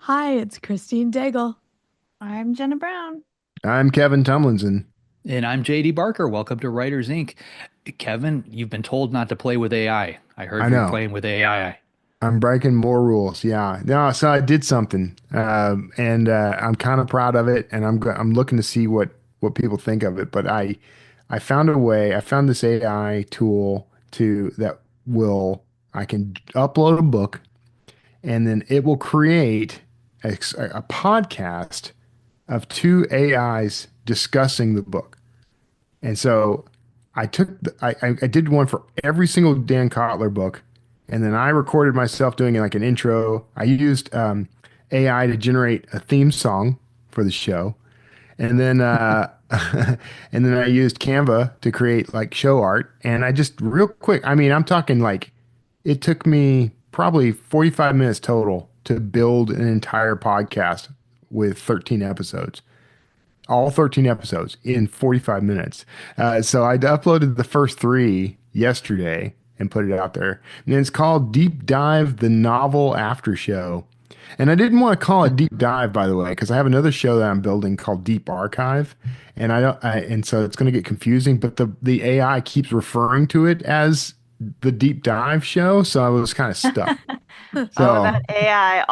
Hi, it's Christine Daigle. I'm Jena Brown. I'm Kevin Tumlinson. And I'm JD Barker. Welcome to Writers Inc. Kevin, you've been told not to play with AI. I heard I you're know. playing with AI. I'm breaking more rules. Yeah. No, so I did something, and I'm kind of proud of it, and I'm looking to see what people think of it. But I found a way. I found this AI tool to that will I can upload a book, and then it will create a podcast of two AIs discussing the book. And so I did one for every single Dan Kotler book, and then I recorded myself doing like an intro. I used AI to generate a theme song for the show, and then and then I used Canva to create like show art. And I just real quick, I mean, I'm talking like it took me probably 45 minutes total to build an entire podcast with 13 episodes, all 13 episodes in 45 minutes. So I uploaded the first three yesterday and put it out there. And it's called Deep Dive, the Novel After Show. And I didn't want to call it Deep Dive, by the way, because I have another show that I'm building called Deep Archive. And and so it's going to get confusing, but the AI keeps referring to it as the Deep Dive show. So I was kind of stuck. Oh, So that AI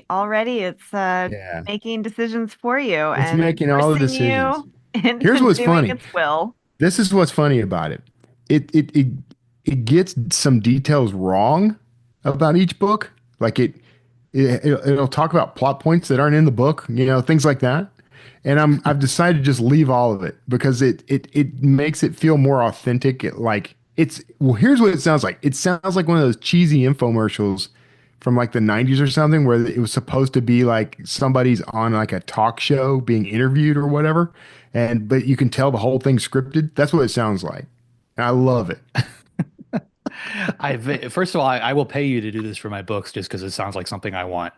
already it's yeah, making decisions for you it's and making all the forcing decisions. you into Here's what's doing funny. its will. This is what's funny about it. It it it it gets some details wrong about each book. Like it'll talk about plot points that aren't in the book, things like that. And I've decided to just leave all of it because it makes it feel more authentic. Here's what it sounds like. It sounds like one of those cheesy infomercials from like the 90s or something where it was supposed to be like somebody's on like a talk show being interviewed or whatever. But you can tell the whole thing's scripted. That's what it sounds like. And I love it. First of all, I will pay you to do this for my books just because it sounds like something I want.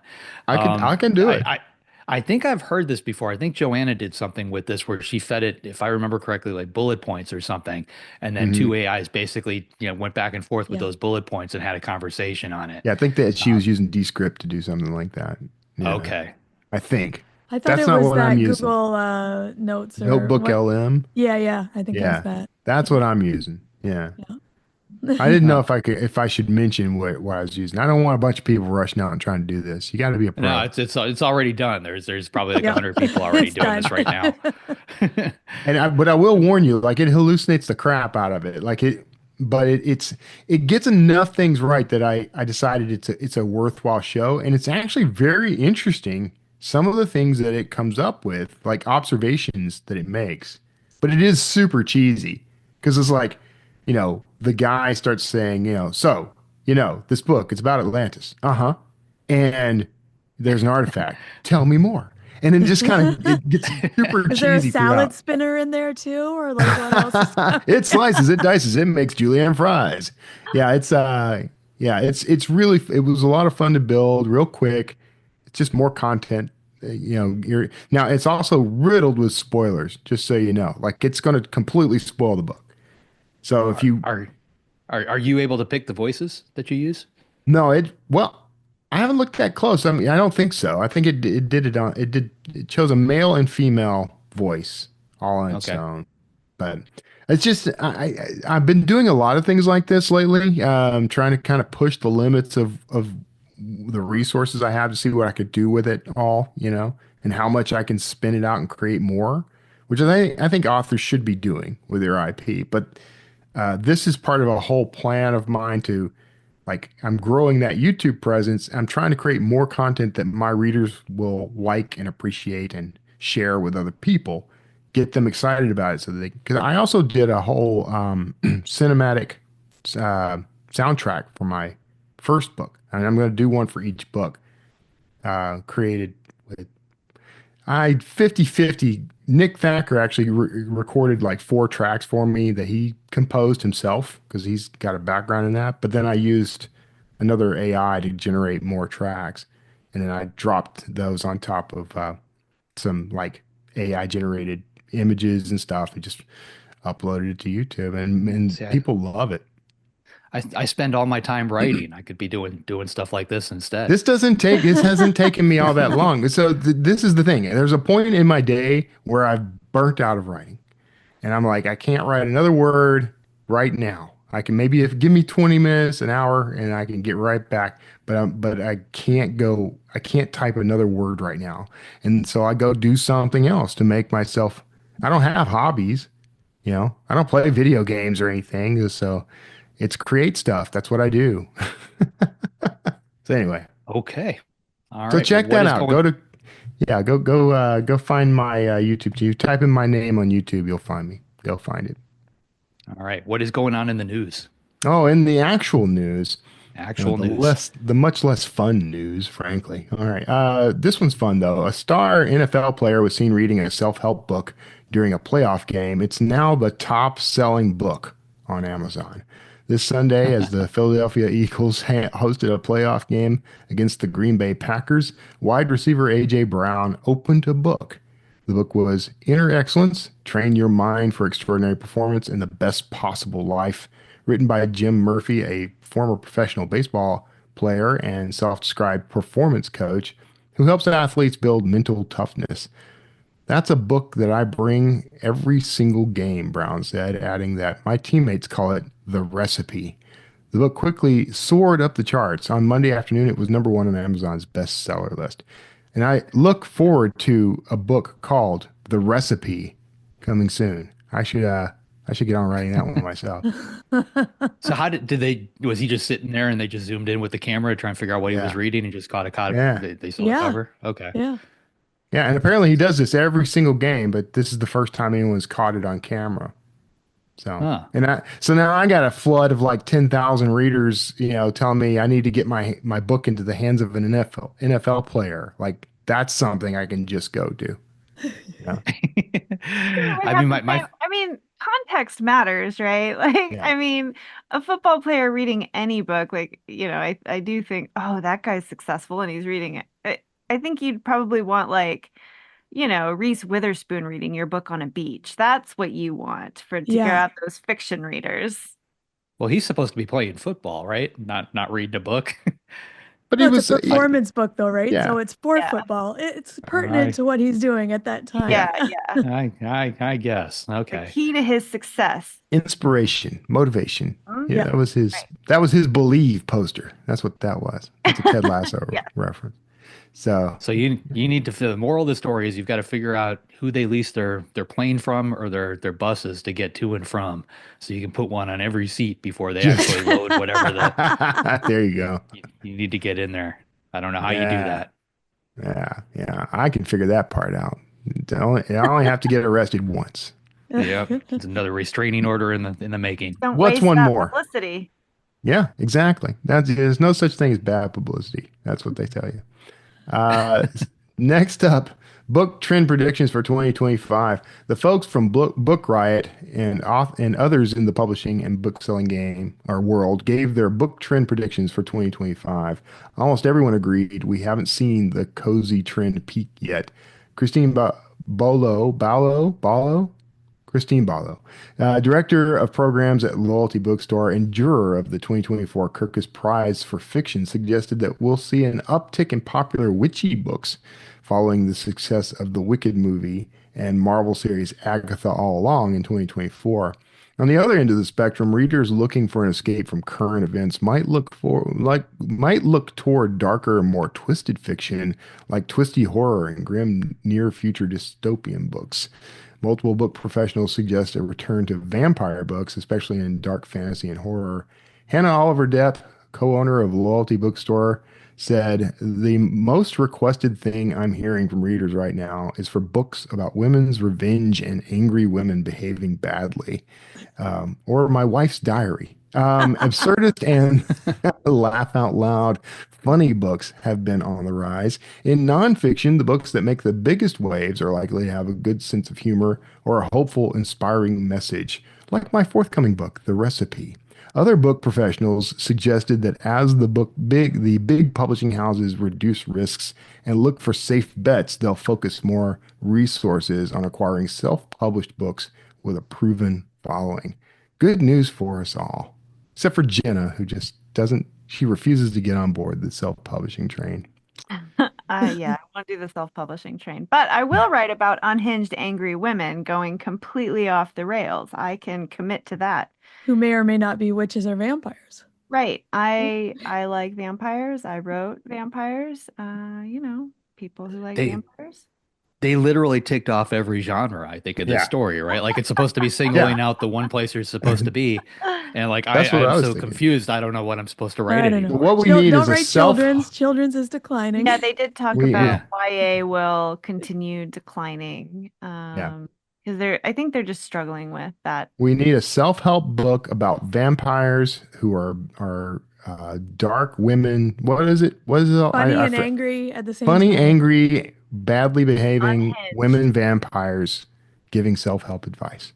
I can do I, it. I I think I've heard this before. I think Joanna did something with this where she fed it, if I remember correctly, like bullet points or something, and then Hmm. two AIs basically, went back and forth with Yeah. those bullet points and had a conversation on it. Yeah, I think that she Uh, was using Descript to do something like that. Yeah, okay. I think. I thought That's it not was what I'm that using. Google Notes or Notebook what? LM. Yeah, yeah, I think it was Yeah, that. that's Yeah, what I'm using. Yeah. yeah. I didn't know Well, if I should mention what I was using. I don't want a bunch of people rushing out and trying to do this. You got to be a no, pro. it's already done. There's probably like Yep. 100 people already It's doing done. this right now. But I will warn you, like it hallucinates the crap out of it. It gets enough things right that I decided it's a worthwhile show, and it's actually very interesting. Some of the things that it comes up with, like observations that it makes, but it is super cheesy because it's like, the guy starts saying, this book, it's about Atlantis. Uh-huh. And there's an artifact. Tell me more. And then just kind of it gets super Is there a cheesy salad throughout. spinner in there too, or like what else is It happening? slices, it dices, it makes julienne fries. Yeah, it's really it was a lot of fun to build, real quick. It's just more content. You're now it's also riddled with spoilers, just so you know. Like it's going to completely spoil the book. So if Are, you are are you able to pick the voices that you use? no, I haven't looked that close. I mean, I don't think so. I think it chose a male and female voice all on its Okay. own. But it's just I've been doing a lot of things like this lately, trying to kind of push the limits of the resources I have to see what I could do with it all, and how much I can spin it out and create more, which I think authors should be doing with their IP. But this is part of a whole plan of mine to like I'm growing that YouTube presence. I'm trying to create more content that my readers will like and appreciate and share with other people, get them excited about it so that because I also did a whole cinematic uh, soundtrack for my first book. And I'm going to do one for each book, created with I 50/50. Nick Thacker actually recorded like four tracks for me that he composed himself because he's got a background in that. But then I used another AI to generate more tracks. And then I dropped those on top of some like AI generated images and stuff and just uploaded it to YouTube. And See, people love it. I spend all my time writing. I could be doing stuff like this instead. This hasn't taken me all that long. So this is the thing. There's a point in my day where I've burnt out of writing. And I'm like, I can't write another word right now. I can maybe if give me 20 minutes, an hour, and I can get right back. But I can't go. I can't type another word right now. And so I go do something else to make myself. I don't have hobbies, I don't play video games or anything. So it's create stuff. That's what I do. So anyway, Okay. All so right. check What that is out. going? Go find my YouTube. You type in my name on YouTube, you'll find me. Go find it. All right. What is going on in the news? Oh, in the actual news, Actual news. the much less fun news, frankly. All right. This one's fun though. A star NFL player was seen reading a self-help book during a playoff game. It's now the top-selling book on Amazon. This Sunday, as the Philadelphia Eagles hosted a playoff game against the Green Bay Packers, wide receiver A.J. Brown opened a book. The book was Inner Excellence, Train Your Mind for Extraordinary Performance in the Best Possible Life, written by Jim Murphy, a former professional baseball player and self-described performance coach who helps athletes build mental toughness. That's a book that I bring every single game, Brown said, adding that my teammates call it the recipe. The book quickly soared up the charts. On Monday afternoon, it was #1 on Amazon's bestseller list. And I look forward to a book called The Recipe coming soon. I should get on writing that one myself. So how did they, was he just sitting there and they just zoomed in with the camera to try and figure out what he was Yeah. reading and just caught a copy? Yeah. They saw the Yeah. cover? Okay. Yeah. Yeah, and apparently he does this every single game, but this is the first time anyone's caught it on camera. So, Huh. so now I got a flood of like 10,000 readers, telling me I need to get my book into the hands of an NFL player. Like that's something I can just go do. Yeah. I mean, my I mean, context matters, right? Like, Yeah. I mean, a football player reading any book, like, I do think, oh, that guy's successful and he's reading it. I think you'd probably want like, Reese Witherspoon reading your book on a beach. That's what you want to get Yeah. out those fiction readers. well, he's supposed to be playing football, right? Not reading a book. But Well, he it's was a performance book, though, right? yeah. So it's for Yeah. football. It's All pertinent right. to what he's doing at that time. Yeah, yeah. I guess. The Okay. key to his success. Inspiration, motivation. Mhm. Yeah, Yeah. that was his Believe poster. That's what that was. That's a Ted Lasso Yeah. reference. So So you need to, the moral of the story is you've got to figure out who they lease their plane from or their buses to get to and from, so you can put one on every seat before they actually load whatever there you go. you need to get in there. I don't know how you do Yeah. that. Yeah. I can figure that part out. I only have to get arrested once. Yep, it's another restraining order in the making. Don't What's waste one that more? publicity. Yeah, exactly. There's no such thing as bad publicity. That's what they tell you. Next up, book trend predictions for 2025. The folks from Book Riot and others in the publishing and book selling game or world gave their book trend predictions for 2025. Almost everyone agreed we haven't seen the cozy trend peak yet. Christine Christine Barlow, director of programs at Loyalty Bookstore and juror of the 2024 Kirkus Prize for Fiction, suggested that we'll see an uptick in popular witchy books following the success of the Wicked movie and Marvel series Agatha All Along in 2024. On the other end of the spectrum, readers looking for an escape from current events might look toward darker and more twisted fiction like twisty horror and grim near-future dystopian books. Multiple book professionals suggest a return to vampire books, especially in dark fantasy and horror. Hannah Oliver Depp, co-owner of Loyalty Bookstore, said, "The most requested thing I'm hearing from readers right now is for books about women's revenge and angry women behaving badly, or my wife's diary. Absurdist and laugh out loud funny books have been on the rise. In nonfiction, the books that make the biggest waves are likely to have a good sense of humor or a hopeful, inspiring message, like my forthcoming book, The Recipe." Other book professionals suggested that as the big publishing houses reduce risks and look for safe bets, they'll focus more resources on acquiring self-published books with a proven following. Good news for us all. except for Jenna, who just doesn't. She refuses to get on board the self-publishing train. Yeah, I won't do the self-publishing train, but I will write about unhinged, angry women going completely off the rails. I can commit to that. Who may or may not be witches or vampires. Right. I like vampires. I wrote vampires. People who like They vampires. they literally ticked off every genre, I think, in this Yeah. story, right? Like it's supposed to be singling out the one place you're supposed to be. And like That's what I I'm was so thinking. confused. I don't know what I'm supposed to write I don't know. anymore. What we Chil- need don't is a write self. children's. Children's is declining. Yeah, they did talk We- about yeah. YA will continue declining. Because I think they're just struggling with that. We need a self-help book about vampires who are dark women. What is it? What is it? Funny and angry at the same Funny, time. angry, badly behaving Unhinged. women vampires giving self-help advice.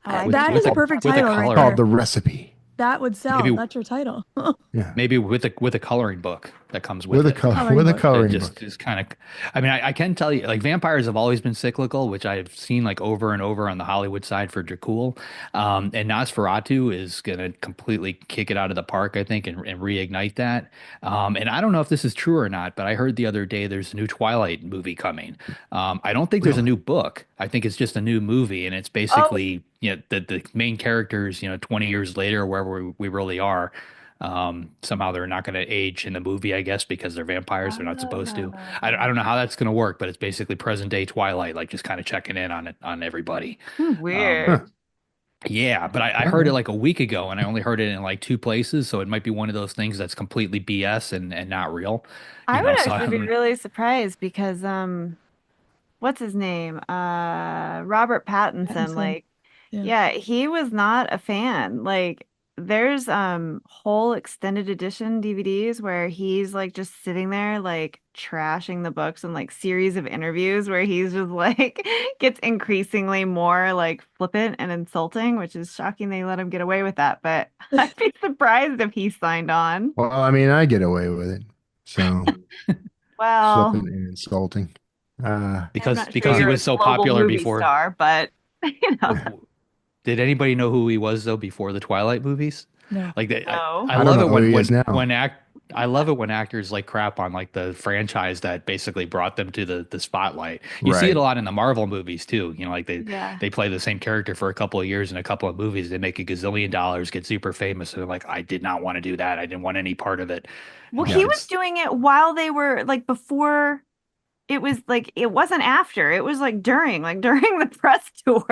I like That that. is a perfect with a title right color. Called there. The Recipe. That would sell. Maybe- That's your title. Yeah. Maybe with a coloring book that comes with With a it. color, with a book. coloring Just book. just kind of, I mean, I can tell you, like vampires have always been cyclical, which I've seen like over and over on the Hollywood side for Dracul. And Nosferatu is gonna completely kick it out of the park, I think, and reignite that. And I don't know if this is true or not, but I heard the other day there's a new Twilight movie coming. I don't think there's a new book. I think it's just a new movie, and it's basically the main characters, 20 years later, wherever we really are. Somehow they're not going to age in the movie, I guess, because they're vampires. They're not supposed to. I don't know how that's going to work, but it's basically present day Twilight, like just kind of checking in on everybody. Weird. Yeah, but I heard it like a week ago, and I only heard it in like 2 places, so it might be one of those things that's completely BS and not real. I would So actually be really surprised because what's his name? Robert Pattinson. Pattinson. Like, Yeah. yeah, he was not a fan. Like, there's whole extended edition DVDs where he's like just sitting there like trashing the books and like series of interviews where he's just like gets increasingly more like flippant and insulting, which is shocking they let him get away with that. But I'd be surprised if he signed on. Well, I mean, I get away with it. So Well, flippant and insulting. I'm because not sure because he you're a was so global popular movie before. star, but Did anybody know who he was though before the Twilight movies? No. Like No. I I don't love know it who he when is now. I love it when actors like crap on like the franchise that basically brought them to the spotlight. You see Right. it a lot in the Marvel movies too. Like Yeah. they play the same character for a couple of years in a couple of movies. They make a gazillion dollars, get super famous, and they're like, I did not want to do that. I didn't want any part of it. Well, You he know, was it's- doing it while they were like before. It was like it wasn't after. It was like during the press tours.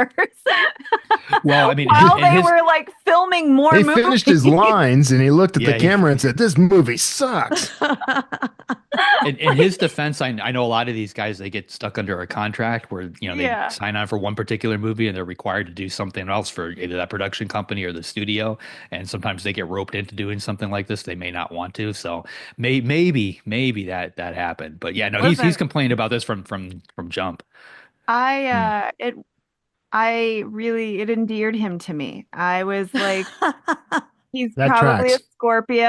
Well, I mean, while and they his- were like filming more He movies. finished his lines and he looked at Yeah, the camera and said, "This movie sucks." in his defense, I know a lot of these guys, they get stuck under a contract where, they Yeah. sign on for one particular movie and they're required to do something else for either that production company or the studio. And sometimes they get roped into doing something like this. They may not want to. So maybe that happened. But yeah, no, he's Listen. complained about this from jump. It endeared him to me. I was like, he's That probably tracks. a Scorpio.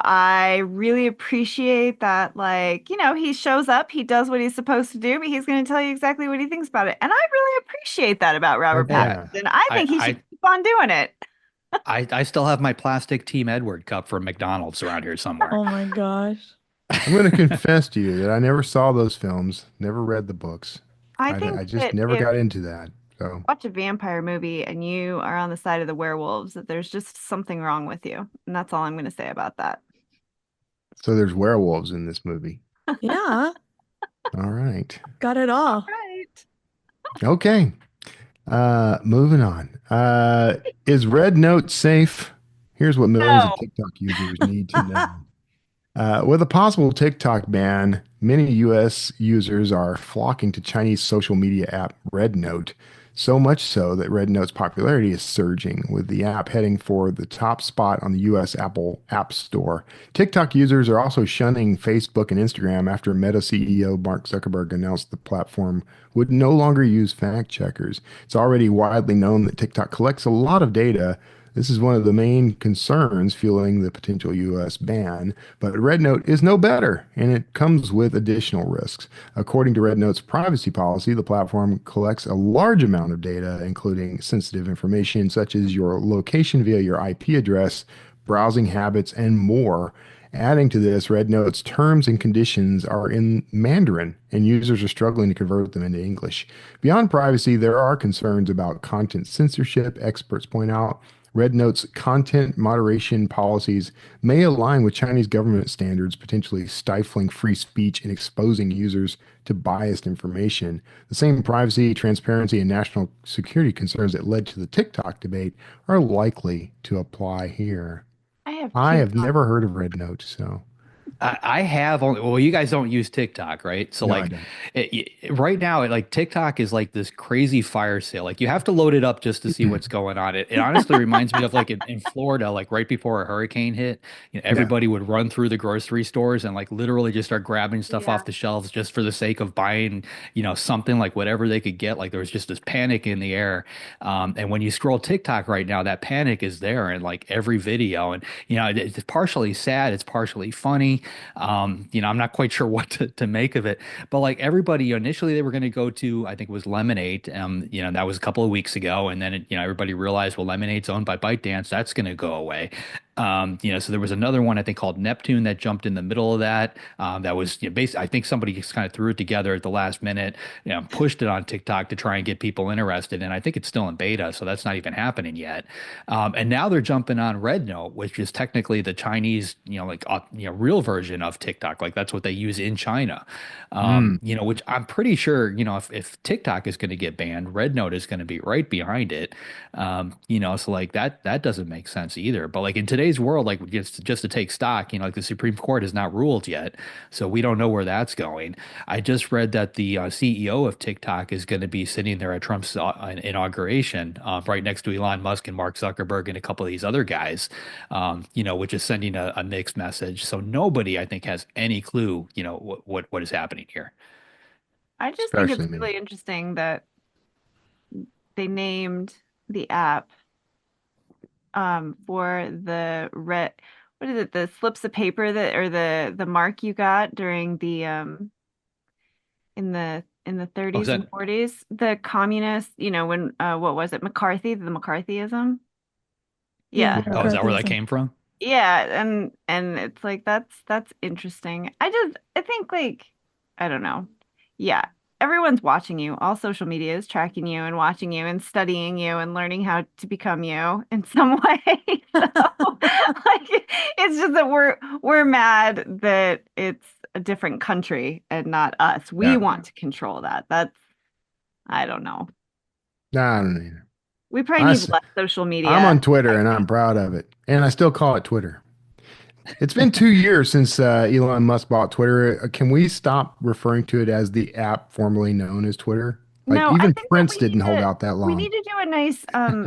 I really appreciate that, like, he shows up, he does what he's supposed to do, but he's going to tell you exactly what he thinks about it. And I really appreciate that about Robert Yeah. Pattinson. I think he should keep on doing it. I still have my plastic Team Edward cup from McDonald's around here somewhere. Oh my gosh. I'm going to confess to you that I never saw those films, never read the books. I think I just that never if got into that. So watch a vampire movie and you are on the side of the werewolves, that there's just something wrong with you. And that's all I'm going to say about that. there's werewolves in this movie. Yeah. All right. Got it all. Right. Okay. Moving on. Is RedNote safe? Here's what millions No. of TikTok users need to know. With a possible TikTok ban, many US users are flocking to Chinese social media app RedNote, so much so that RedNote's popularity is surging, with the app heading for the top spot on the US Apple App Store. TikTok users are also shunning Facebook and Instagram after Meta CEO Mark Zuckerberg announced the platform would no longer use fact checkers. It's already widely known that TikTok collects a lot of data. This is one of the main concerns fueling the potential U.S. ban, but RedNote is no better, and it comes with additional risks. According to RedNote's privacy policy, the platform collects a large amount of data, including sensitive information such as your location via your IP address, browsing habits, and more. Adding to this, RedNote's terms and conditions are in Mandarin, and users are struggling to convert them into English. Beyond privacy, there are concerns about content censorship, experts point out. RedNote's content moderation policies may align with Chinese government standards, potentially stifling free speech and exposing users to biased information. The same privacy, transparency, and national security concerns that led to the TikTok debate are likely to apply here. I have I two have thoughts. never heard of RedNote, so I have only, well, you guys don't use TikTok, right? So no, I like don't. right now, like TikTok is like this crazy fire sale. Like you have to load it up just to see what's going on. It honestly reminds me of like in Florida, like right before a hurricane hit, Yeah, everybody would run through the grocery stores and like literally just start grabbing stuff Yeah. off the shelves just for the sake of buying, something like whatever they could get. Like there was just this panic in the air. And when you scroll TikTok right now, that panic is there in like every video. And, it's partially sad, it's partially funny. I'm not quite sure what to make of it, but like everybody initially they were going to go to, I think it was Lemonade. That was a couple of weeks ago. And then, everybody realized, well, Lemonade's owned by ByteDance. That's going to go away. So there was another one I think called Neptune that jumped in the middle of that. That was basically, I think somebody just kind of threw it together at the last minute, pushed it on TikTok to try and get people interested. And I think it's still in beta, so that's not even happening yet. And now they're jumping on RedNote, which is technically the Chinese, real version of TikTok. Like that's what they use in China. Which I'm pretty sure, if TikTok is going to get banned, RedNote is going to be right behind it. So like that doesn't make sense either. But like in today's world, like just to take stock, like the Supreme Court has not ruled yet, so we don't know where that's going. I just read that the CEO of TikTok is going to be sitting there at Trump's inauguration, right next to Elon Musk and Mark Zuckerberg and a couple of these other guys, which is sending a mixed message. So nobody, I think, has any clue, what is happening here. I just think it's especially me. really interesting that they named the app for the red, what is it, the slips of paper that or the mark you got during the in the Oh, is 30s and that? 40s, the communist, when what was it, McCarthy, the McCarthyism? Yeah, Yeah. Yeah. Oh, is that where that McCarthyism. came from? Yeah, and it's like that's interesting. I think like I don't know. Yeah, everyone's watching you. All social media is tracking you and watching you and studying you and learning how to become you in some way. So like it's just that we're mad that it's a different country and not us. We Yeah. want to control that. That's I don't know. Nah, I don't either. We probably I, need s- less social I'm media. on Twitter and I'm proud of it. And I still call it Twitter. It's been 2 years since Elon Musk bought Twitter. Can we stop referring to it as the app formerly known as Twitter? Like No, I even think that Prince didn't hold out that we long. need to do a nice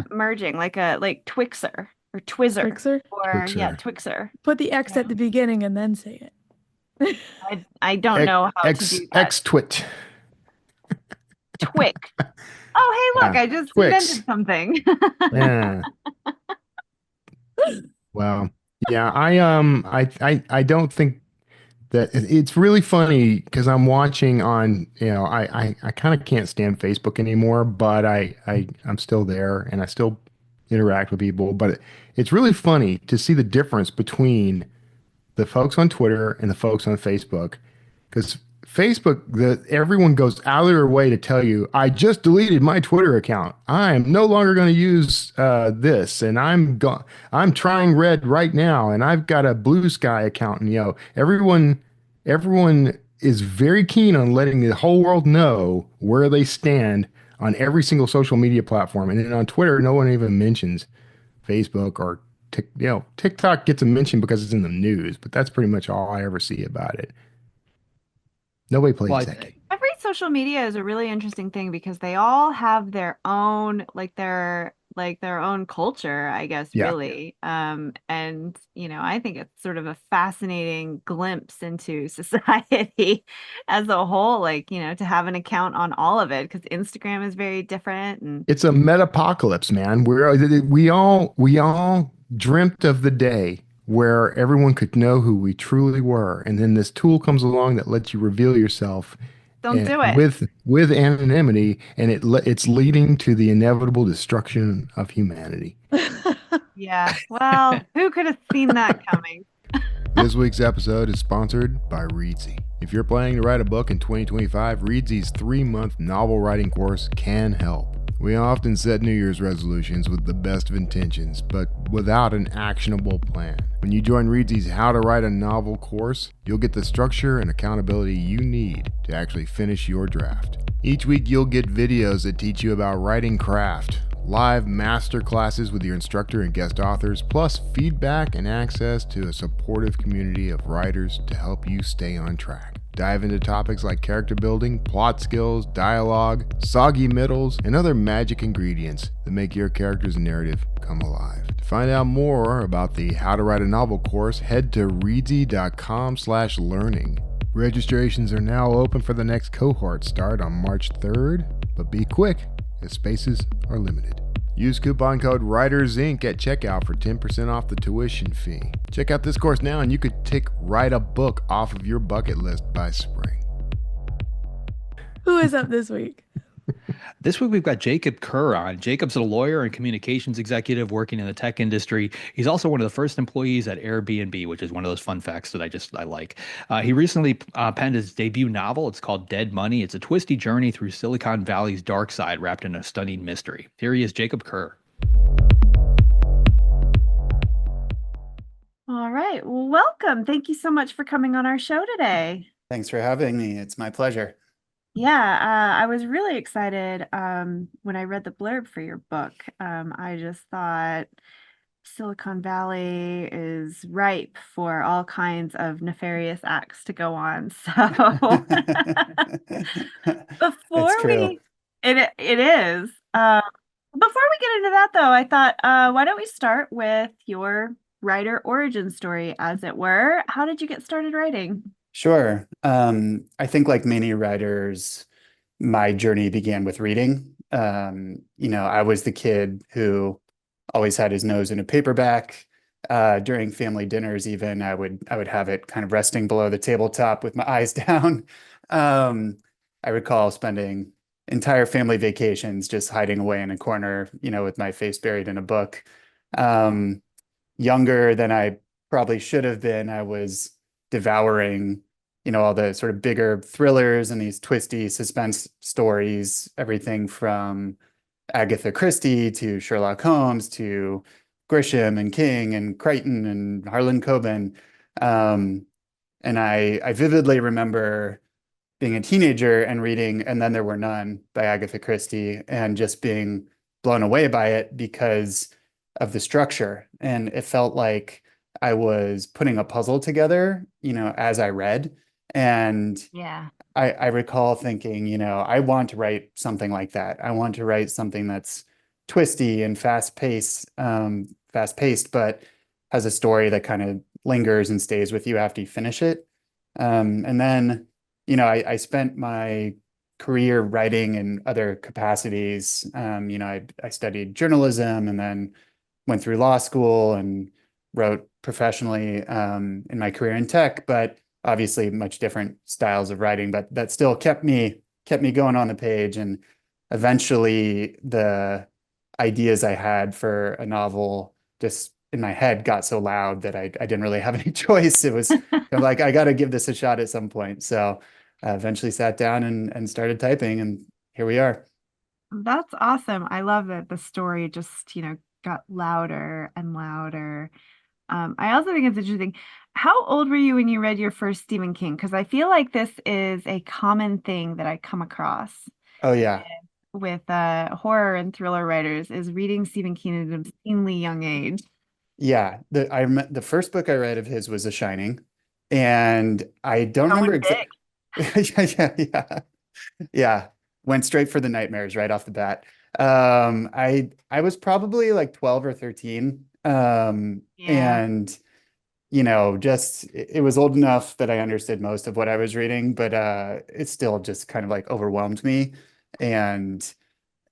merging, like a like Twixer or Twizzler Twixer. or yeah, Twixer. Twixer. Put the X Yeah. at the beginning and then say it. I don't X know how to X, do that. X Twit. Twix. Oh, hey, look, Yeah. I just Twix. invented something. Yeah. Well, yeah, I don't think that it's really funny because I'm watching on, I kind of can't stand Facebook anymore, but I'm still there and I still interact with people. But it's really funny to see the difference between the folks on Twitter and the folks on Facebook. Because Facebook, everyone goes out of their way to tell you, I just deleted my Twitter account. I'm no longer going to use this, and I'm trying Red right now, and I've got a Blue Sky account. And everyone is very keen on letting the whole world know where they stand on every single social media platform. And then on Twitter, no one even mentions Facebook or TikTok gets a mention because it's in the news, but that's pretty much all I ever see about it. Nobody Well, plays that game. Every social media is a really interesting thing because they all have their own like their own culture, I guess, Yeah. really. And I think it's sort of a fascinating glimpse into society as a whole, like, to have an account on all of it because Instagram is very different and It's a metapocalypse, man. We all dreamt of the day where everyone could know who we truly were. And then this tool comes along that lets you reveal yourself Don't and do it. with anonymity, and it's leading to the inevitable destruction of humanity. Yeah. Well, who could have seen that coming? This week's episode is sponsored by Reedsy. If you're planning to write a book in 2025, Reedsy's 3-month novel writing course can help. We often set New Year's resolutions with the best of intentions, but without an actionable plan. When you join Reedsy's How to Write a Novel course, you'll get the structure and accountability you need to actually finish your draft. Each week you'll get videos that teach you about writing craft, live master classes with your instructor and guest authors, plus feedback and access to a supportive community of writers to help you stay on track. Dive into topics like character building, plot skills, dialogue, soggy middles, and other magic ingredients that make your character's narrative come alive. To find out more about the How to Write a Novel course, head to reedsy.com/learning. Registrations are now open for the next cohort start on March 3rd, but be quick as spaces are limited. Use coupon code WritersInc at checkout for 10% off the tuition fee. Check out this course now and you could tick write a book off of your bucket list by spring. Who is up this week? This week we've got Jakob Kerr on. Jacob's a lawyer and communications executive working in the tech industry. He's also one of the first employees at Airbnb, which is one of those fun facts that I like. He recently penned his debut novel. It's called Dead Money. It's a twisty journey through Silicon Valley's dark side wrapped in a stunning mystery. Here he is, Jakob Kerr. All right. Well, welcome. Thank you so much for coming on our show today. Thanks for having me. It's my pleasure. Yeah, I was really excited when I read the blurb for your book. I just thought Silicon Valley is ripe for all kinds of nefarious acts to go on. So before It's true. it is. Before we get into that, though, I thought, why don't we start with your writer origin story, as it were? How did you get started writing? Sure. I think like many writers, my journey began with reading. I was the kid who always had his nose in a paperback. During family dinners, even I would have it kind of resting below the tabletop with my eyes down. I recall spending entire family vacations just hiding away in a corner, with my face buried in a book. Younger than I probably should have been, I was devouring all the sort of bigger thrillers and these twisty suspense stories, everything from Agatha Christie to Sherlock Holmes to Grisham and King and Crichton and Harlan Coben. And I vividly remember being a teenager and reading And Then There Were None by Agatha Christie and just being blown away by it because of the structure. And it felt like I was putting a puzzle together, as I read. And Yeah. I recall thinking, I want to write something like that. I want to write something that's twisty and fast-paced, but has a story that kind of lingers and stays with you after you finish it. And then, I spent my career writing in other capacities. I studied journalism and then went through law school and wrote professionally in my career in tech, but obviously much different styles of writing, but that still kept me going on the page. And eventually the ideas I had for a novel just in my head got so loud that I didn't really have any choice. It was like, I got to give this a shot at some point. So I eventually sat down and started typing, and here we are. That's awesome. I love that the story just, got louder and louder. I also think it's interesting. How old were you when you read your first Stephen King? Because I feel like this is a common thing that I come across Oh yeah. with horror and thriller writers is reading Stephen King at an obscenely young age. Yeah. The first book I read of his was The Shining, and I don't Going remember exactly. Yeah. Yeah. Went straight for the nightmares right off the bat. I was probably like 12 or 13. Yeah. And just it was old enough that I understood most of what I was reading, but it still just kind of like overwhelmed me and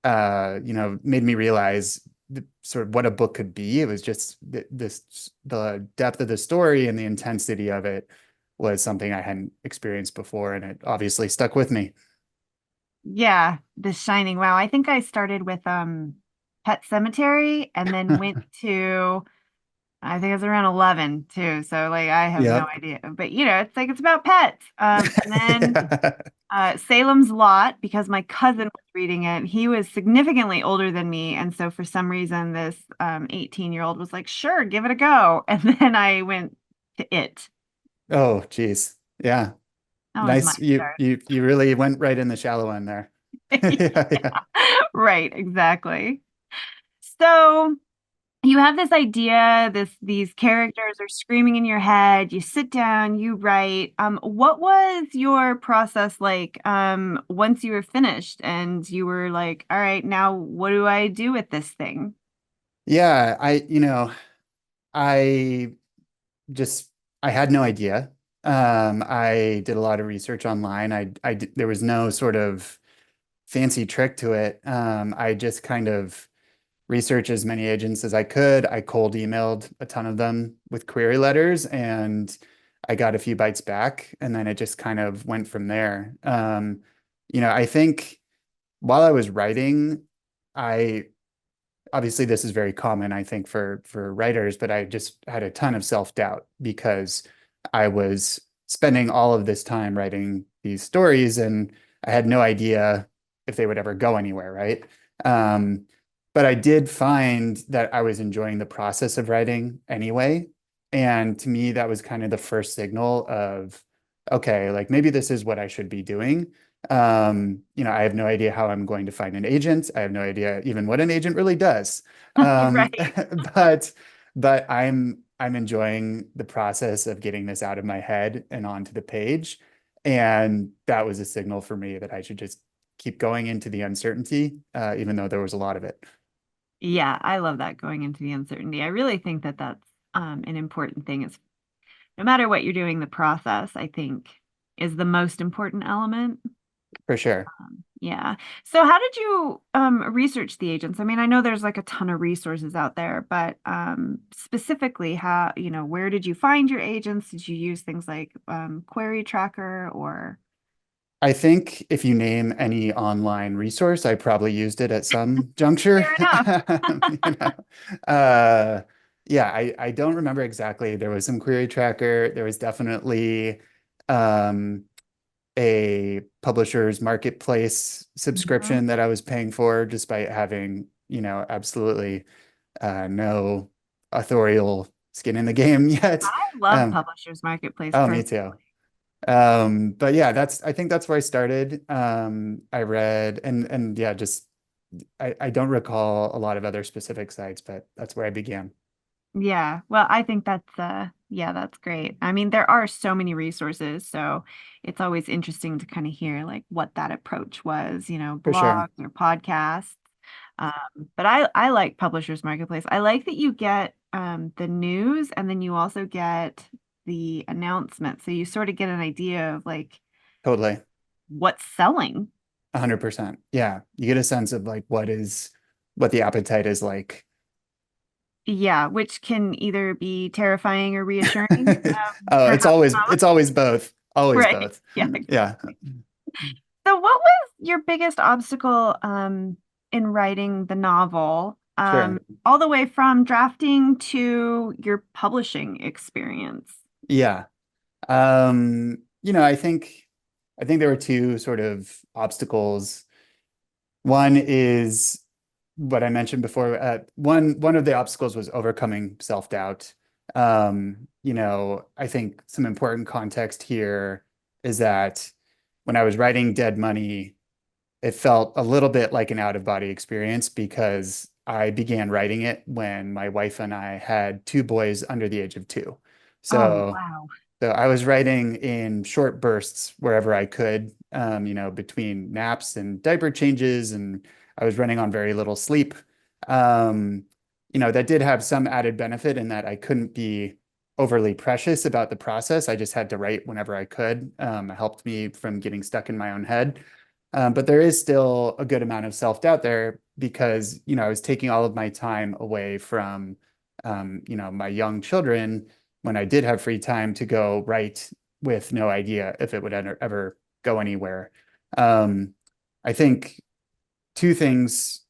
made me realize sort of what a book could be. It was just the depth of the story and the intensity of it was something I hadn't experienced before, and it obviously stuck with me. Yeah, The Shining. Wow. I think I started with Pet Cemetery and then went to I think it's around 11 too. So like I have no Yep. idea. But it's like it's about pets. And then Salem's Lot, because my cousin was reading it. He was significantly older than me. And so for some reason this 18-year-old was like, sure, give it a go. And then I went to it. Oh, geez. Yeah. That was my Nice. You start. you you really went right in the shallow end there. Yeah, yeah. Right, exactly. So you have this idea, these characters are screaming in your head, you sit down, you write. What was your process like once you were finished and you were like, all right, now what do I do with this thing? Yeah, I just I had no idea. I did a lot of research online. There was no sort of fancy trick to it. I just kind of researched as many agents as I could. I cold emailed a ton of them with query letters, and I got a few bites back, and then it just kind of went from there. I think while I was writing, I obviously this is very common, I think, for writers, but I just had a ton of self-doubt because I was spending all of this time writing these stories, and I had no idea if they would ever go anywhere, right? Um, but I did find that I was enjoying the process of writing anyway. And to me, that was kind of the first signal of, okay, like maybe this is what I should be doing. I have no idea how I'm going to find an agent. I have no idea even what an agent really does. Um, Right. but I'm enjoying the process of getting this out of my head and onto the page. And that was a signal for me that I should just keep going into the uncertainty, even though there was a lot of it. Yeah, I love that, going into the uncertainty. I really think that that's an important thing is no matter what you're doing, the process, I think, is the most important element. For sure. Yeah. So how did you research the agents? I mean, I know there's like a ton of resources out there, but specifically how, where did you find your agents? Did you use things like Query Tracker or I think if you name any online resource, I probably used it at some juncture. fair enough? You know, uh, yeah, I don't remember exactly. There was some query tracker. There was definitely um, a publisher's marketplace Mhm. subscription that I was paying for, despite having, absolutely no authorial skin in the game yet. I love Um, Publishers Marketplace oh, me personally. too. But yeah, I think that's where I started. I read and yeah, just I don't recall a lot of other specific sites, but that's where I began. Yeah, well, I think that's yeah, that's great. I mean, there are so many resources, so it's always interesting to kind of hear like what that approach was, For sure. blogs or podcasts. Um, but I like Publishers Marketplace. I like that you get the news and then you also get the announcement. So you sort of get an idea of like Totally. what's selling. 100%. Yeah. You get a sense of like what the appetite is like. Yeah, which can either be terrifying or reassuring, Oh, for how it's always both. Always right. both. Yeah, Yeah. exactly. So what was your biggest obstacle in writing the novel, Sure. all the way from drafting to your publishing experience? Yeah. I think there were two sort of obstacles. One is what I mentioned before. One of the obstacles was overcoming self-doubt. I think some important context here is that when I was writing Dead Money, it felt a little bit like an out-of-body experience because I began writing it when my wife and I had two boys under the age of two. Oh, So wow. so I was writing in short bursts wherever I could, between naps and diaper changes, and I was running on very little sleep. Um, that did have some added benefit in that I couldn't be overly precious about the process. I just had to write whenever I could. It helped me from getting stuck in my own head. But there is still a good amount of self-doubt there because, I was taking all of my time away from, my young children when I did have free time to go write with no idea if it would ever go anywhere. I think two things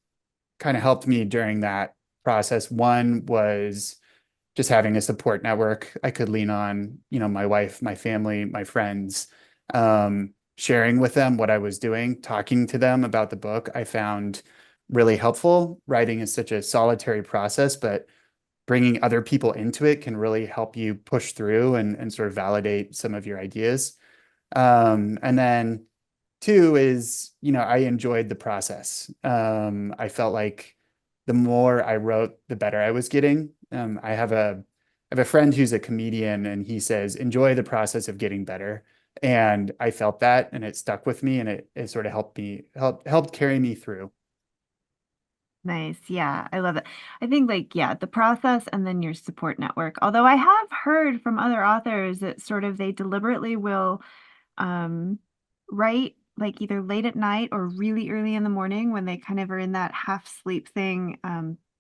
kind of helped me during that process. One was just having a support network I could lean on, my wife, my family, my friends, sharing with them what I was doing, talking to them about the book, I found really helpful. Writing is such a solitary process, but bringing other people into it can really help you push through and sort of validate some of your ideas. And then two is, I enjoyed the process. I felt like the more I wrote, the better I was getting. I have a friend who's a comedian, and he says, enjoy the process of getting better. And I felt that, and it stuck with me, and it sort of helped carry me through. Nice. Yeah, I love it. I think the process and then your support network. Although I have heard from other authors that sort of they deliberately will write like either late at night or really early in the morning when they kind of are in that half sleep thing.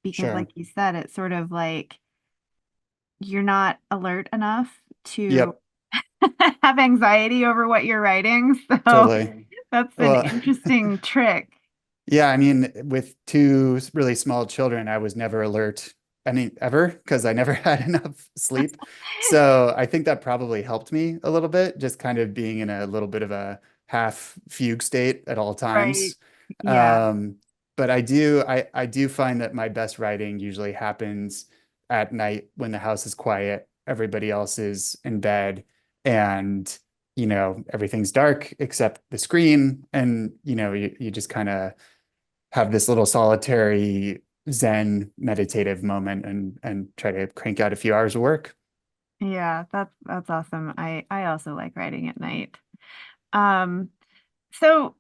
Because Sure. like you said, it's sort of like you're not alert enough to Yep, have anxiety over what you're writing. So totally. that's an Well, interesting trick. yeah, I mean, with two really small children, I was never alert ever because I never had enough sleep. So I think that probably helped me a little bit, just kind of being in a little bit of a half fugue state at all Right. times. Yeah. But I do find that my best writing usually happens at night when the house is quiet, everybody else is in bed, and everything's dark except the screen, and you just kind of have this little solitary Zen meditative moment and try to crank out a few hours of work. Yeah, that's awesome. I also like writing at night. Um, so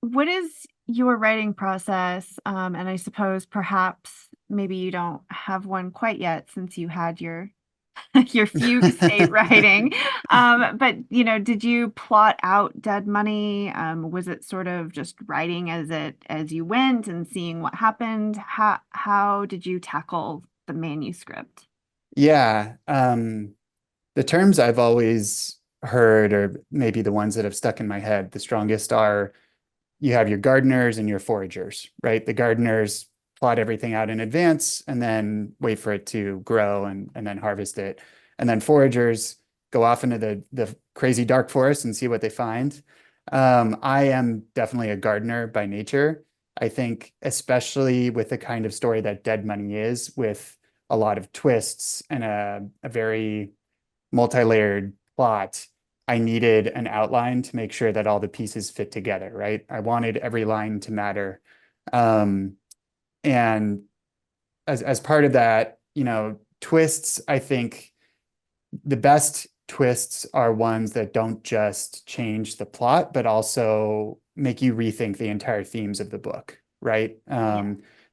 what is your writing process? And I suppose perhaps maybe you don't have one quite yet since you had your your fugue state writing. But did you plot out Dead Money? Was it sort of just writing as you went and seeing what happened? How did you tackle the manuscript? Yeah. The terms I've always heard, or maybe the ones that have stuck in my head, the strongest are you have your gardeners and your foragers, right? The gardeners plot everything out in advance and then wait for it to grow and then harvest it. And then foragers go off into the crazy dark forest and see what they find. I am definitely a gardener by nature. I think, especially with the kind of story that Dead Money is, with a lot of twists and a very multi-layered plot, I needed an outline to make sure that all the pieces fit together, right? I wanted every line to matter. And as part of that, twists, I think the best twists are ones that don't just change the plot, but also make you rethink the entire themes of the book, right?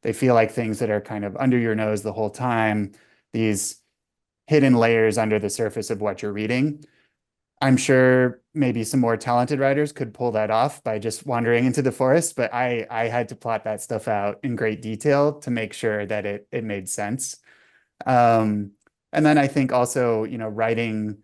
They feel like things that are kind of under your nose the whole time, these hidden layers under the surface of what you're reading. I'm sure maybe some more talented writers could pull that off by just wandering into the forest, but I had to plot that stuff out in great detail to make sure that it made sense. And then I think also, writing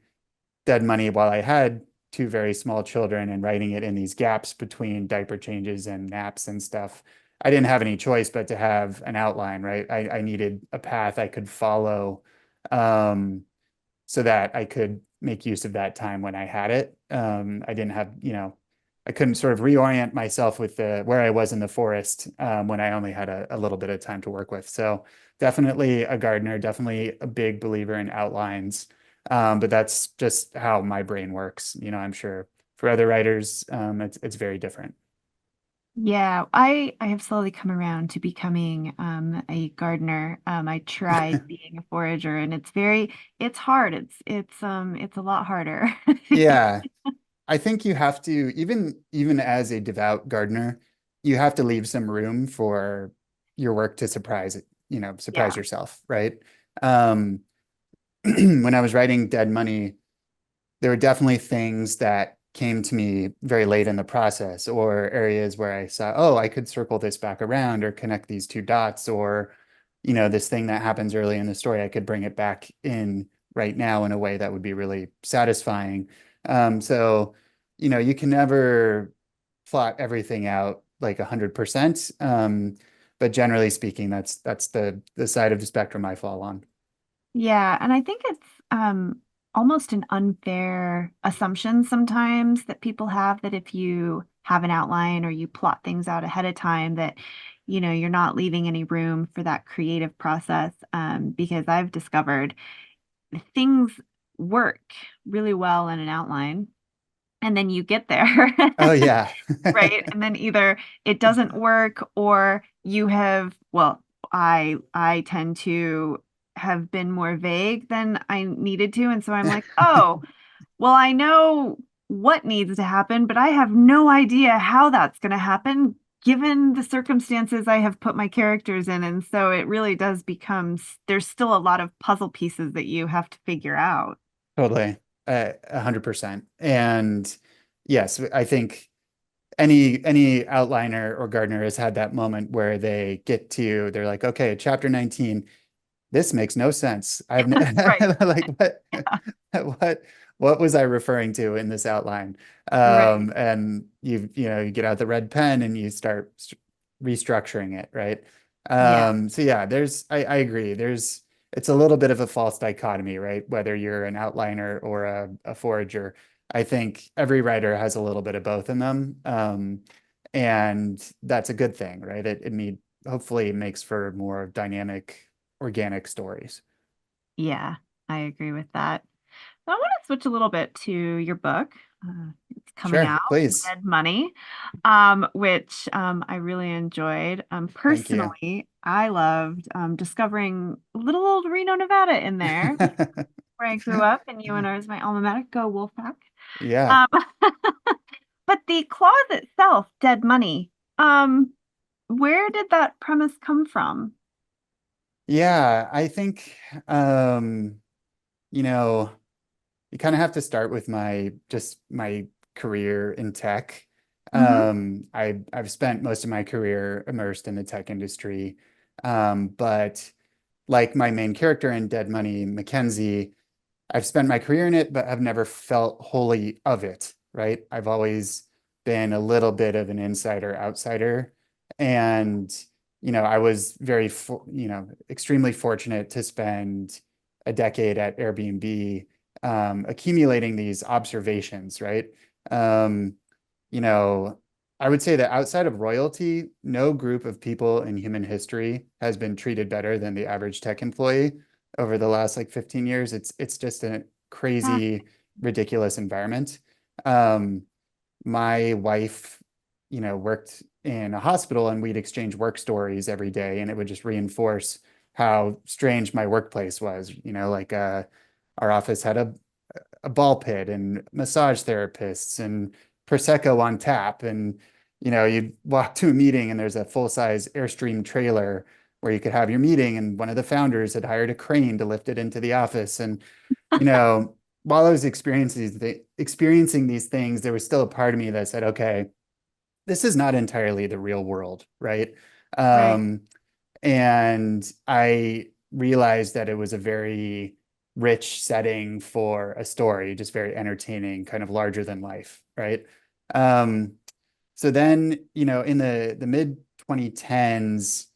Dead Money while I had two very small children and writing it in these gaps between diaper changes and naps and stuff, I didn't have any choice but to have an outline, right? I needed a path I could follow, so that I could make use of that time when I had it. I didn't have, I couldn't sort of reorient myself with where I was in the forest when I only had a little bit of time to work with. So definitely a gardener, definitely a big believer in outlines. But that's just how my brain works. I'm sure for other writers, it's very different. Yeah, I have slowly come around to becoming a gardener. I tried being a forager, and it's hard. It's a lot harder. Yeah, I think you have to, even as a devout gardener, you have to leave some room for your work to surprise Yeah. yourself, right? Um, when I was writing Dead Money, there were definitely things that came to me very late in the process, or areas where I saw, oh, I could circle this back around or connect these two dots, or, this thing that happens early in the story, I could bring it back in right now in a way that would be really satisfying. So, you can never plot everything out like 100%. But generally speaking, that's the side of the spectrum I fall on. Yeah, and I think it's almost an unfair assumption sometimes that people have that if you have an outline or you plot things out ahead of time that you're not leaving any room for that creative process, because I've discovered things work really well in an outline and then you get there. Oh yeah. Right? And then either it doesn't work or you have, well, I tend to have been more vague than I needed to. And so I'm like, oh, well, I know what needs to happen, but I have no idea how that's going to happen given the circumstances I have put my characters in. And so it really does become, there's still a lot of puzzle pieces that you have to figure out. Totally. 100%. And yes, I think any outliner or gardener has had that moment where they're like, okay, chapter 19, this makes no sense. I've Right. like Yeah. what was I referring to in this outline? Right. And you get out the red pen and you start restructuring it, right? Yeah. So yeah, I agree. It's a little bit of a false dichotomy, right? Whether you're an outliner or a forager. I think every writer has a little bit of both in them. And that's a good thing, right? Hopefully makes for more dynamic, organic stories. Yeah, I agree with that. So I want to switch a little bit to your book. It's coming Sure, out, please. Dead Money, which I really enjoyed. Thank you. Personally, I loved discovering little old Reno, Nevada in there, where I grew up, and UNR is my alma mater. Go Wolfpack. Yeah. Um, but the clause itself, Dead Money, where did that premise come from? Yeah, I think you know, you kind of have to start with my career in tech. Hmm. I've spent most of my career immersed in the tech industry. But like my main character in Dead Money, Mackenzie, I've spent my career in it, but I've never felt wholly of it, right? I've always been a little bit of an insider outsider. And, I was extremely fortunate to spend a decade at Airbnb, accumulating these observations, right? Um, you know, I would say that outside of royalty, no group of people in human history has been treated better than the average tech employee over the last like 15 years. It's just a crazy, ridiculous environment. Um, my wife, worked in a hospital and we'd exchange work stories every day, and it would just reinforce how strange my workplace was. Like our office had a ball pit and massage therapists and Prosecco on tap. And, you'd walk to a meeting and there's a full-size Airstream trailer where you could have your meeting, and one of the founders had hired a crane to lift it into the office. And, while I was experiencing these things, there was still a part of me that said, okay, this is not entirely the real world, right? Right. Um, and I realized that it was a very rich setting for a story, just very entertaining, kind of larger than life, right? Um, so then, in the mid 2010s,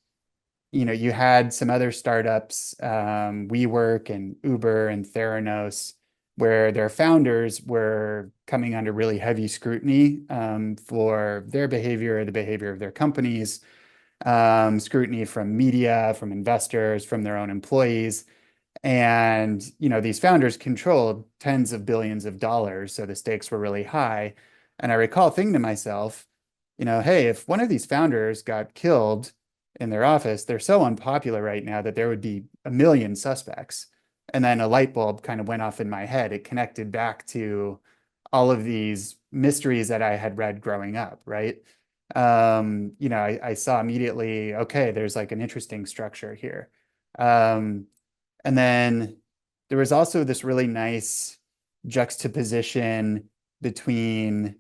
you had some other startups, WeWork and Uber and Theranos, where their founders were coming under really heavy scrutiny, for their behavior, the behavior of their companies, scrutiny from media, from investors, from their own employees. And, these founders controlled tens of billions of dollars, so the stakes were really high. And I recall thinking to myself, hey, if one of these founders got killed in their office, they're so unpopular right now that there would be a million suspects. And then a light bulb kind of went off in my head. It connected back to all of these mysteries that I had read growing up, right? I saw immediately, okay, there's like an interesting structure here. And then there was also this really nice juxtaposition between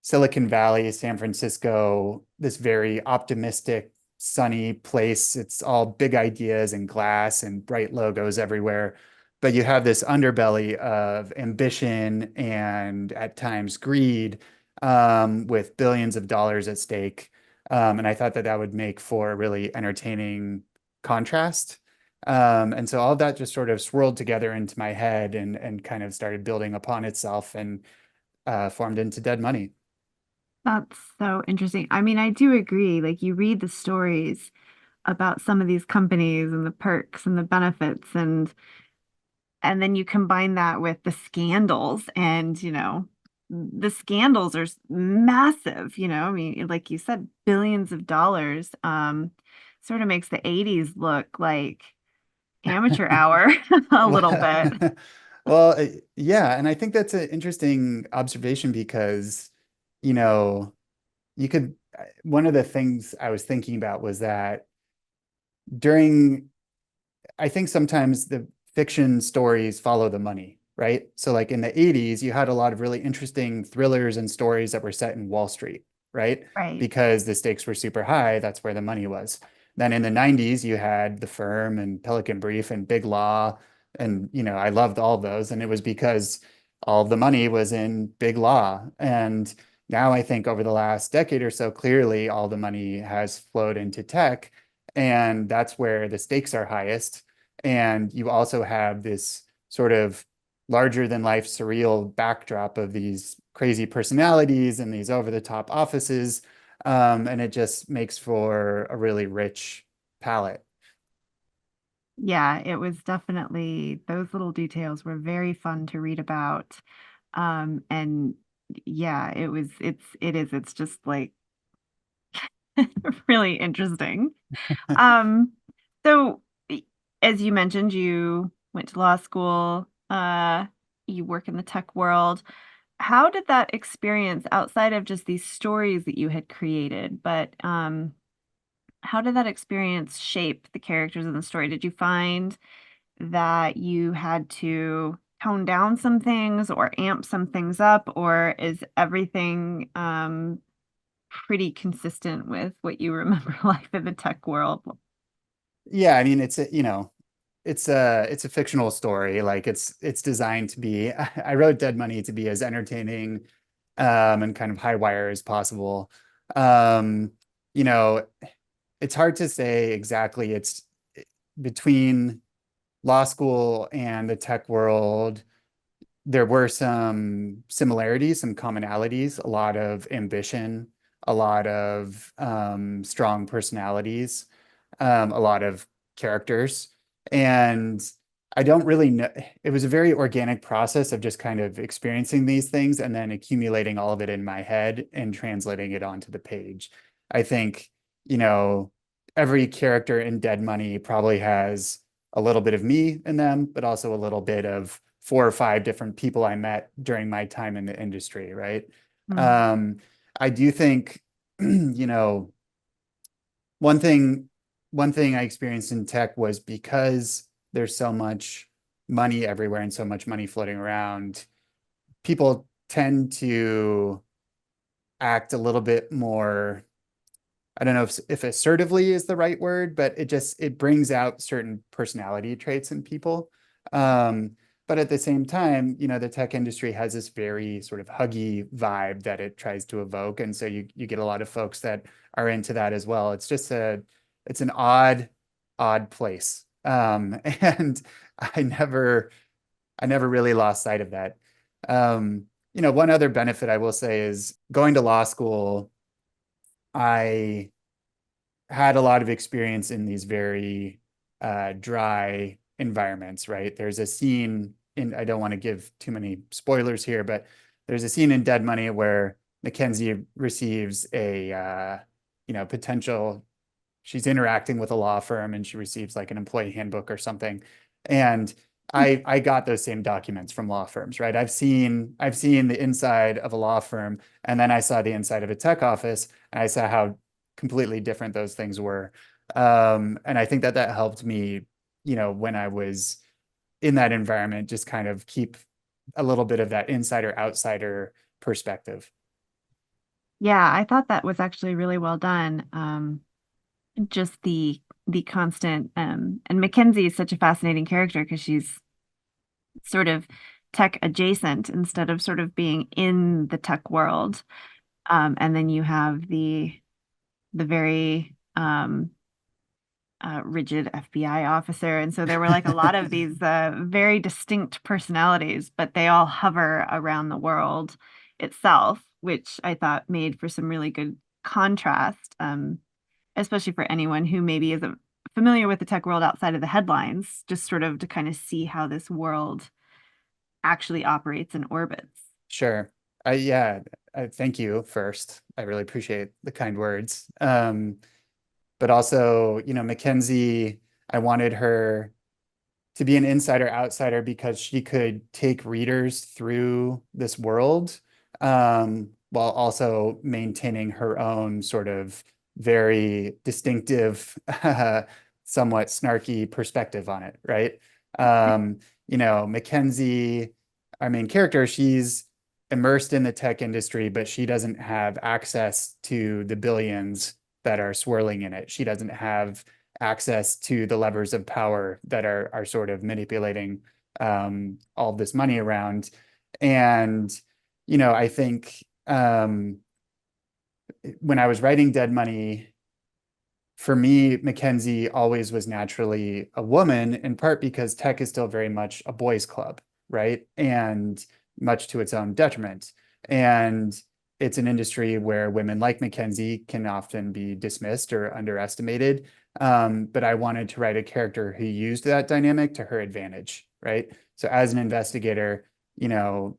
Silicon Valley, San Francisco, this very optimistic, sunny place. It's all big ideas and glass and bright logos everywhere, but you have this underbelly of ambition and at times greed, with billions of dollars at stake. And I thought that that would make for a really entertaining contrast. And so all of that just sort of swirled together into my head and kind of started building upon itself and formed into Dead Money. That's so interesting. I mean, I do agree. Like you read the stories about some of these companies and the perks and the benefits and then you combine that with the scandals and, the scandals are massive, I mean, like you said, billions of dollars. Sort of makes the 80s look like amateur hour a little bit. Well, yeah, and I think that's an interesting observation because, you know, you could, one of the things I was thinking about was that during, I think sometimes the fiction stories follow the money, right? So like in the 80s, you had a lot of really interesting thrillers and stories that were set in Wall Street, right? Right. Because the stakes were super high, that's where the money was. Then in the 90s, you had The Firm and Pelican Brief and Big Law. And, I loved all those. And it was because all of the money was in Big Law. And now I think over the last decade or so, clearly all the money has flowed into tech. And that's where the stakes are highest. And you also have this sort of larger than life surreal backdrop of these crazy personalities and these over the top offices. And it just makes for a really rich palette. Yeah, it was definitely those little details were very fun to read about. And yeah, it's just like really interesting. Um, so as you mentioned, you went to law school, you work in the tech world. How did that experience outside of just these stories that you had created, but how did that experience shape the characters in the story? Did you find that you had to tone down some things or amp some things up, or is everything pretty consistent with what you remember life in the tech world? Yeah, I mean, it's a fictional story. Like it's designed to be, I wrote Dead Money to be as entertaining and kind of high wire as possible. Um, you know, it's hard to say exactly. It's between law school and the tech world. There were some similarities, some commonalities, a lot of ambition, a lot of strong personalities, a lot of characters. And I don't really know. It was a very organic process of just kind of experiencing these things and then accumulating all of it in my head and translating it onto the page. I think, you know, every character in Dead Money probably has a little bit of me in them, but also a little bit of 4 or 5 different people I met during my time in the industry, right? Mm. Um, I do think, you know, one thing one thing I experienced in tech was because there's so much money everywhere and so much money floating around, people tend to act a little bit more, I don't know if assertively is the right word, but it brings out certain personality traits in people. Um, but at the same time, the tech industry has this very sort of huggy vibe that it tries to evoke. And so you get a lot of folks that are into that as well. It's an odd place. And I never, I never really lost sight of that. One other benefit I will say is going to law school, I had a lot of experience in these very dry environments, right? There's a scene in, I don't want to give too many spoilers here, but there's a scene in Dead Money where Mackenzie receives a, potential, she's interacting with a law firm and she receives like an employee handbook or something. And I got those same documents from law firms, right? I've seen the inside of a law firm, and then I saw the inside of a tech office, and I saw how completely different those things were. And I think that that helped me, when I was in that environment, just kind of keep a little bit of that insider outsider perspective. Yeah, I thought that was actually really well done. Just the constant and Mackenzie is such a fascinating character because she's sort of tech adjacent instead of sort of being in the tech world. And then you have the very rigid FBI officer. And so there were like a lot of these very distinct personalities, but they all hover around the world itself, which I thought made for some really good contrast, especially for anyone who maybe isn't familiar with the tech world outside of the headlines, just sort of to kind of see how this world actually operates and orbits. Sure. Yeah, thank you first. I really appreciate the kind words. But also, Mackenzie, I wanted her to be an insider outsider because she could take readers through this world, while also maintaining her own sort of very distinctive, somewhat snarky perspective on it, right? Mackenzie, our main character, she's immersed in the tech industry, but she doesn't have access to the billions that are swirling in it. She doesn't have access to the levers of power that are sort of manipulating all of this money around. And, I think when I was writing Dead Money, for me, Mackenzie always was naturally a woman, in part because tech is still very much a boys' club, right? And much to its own detriment. And it's an industry where women like Mackenzie can often be dismissed or underestimated. But I wanted to write a character who used that dynamic to her advantage, right? So as an investigator,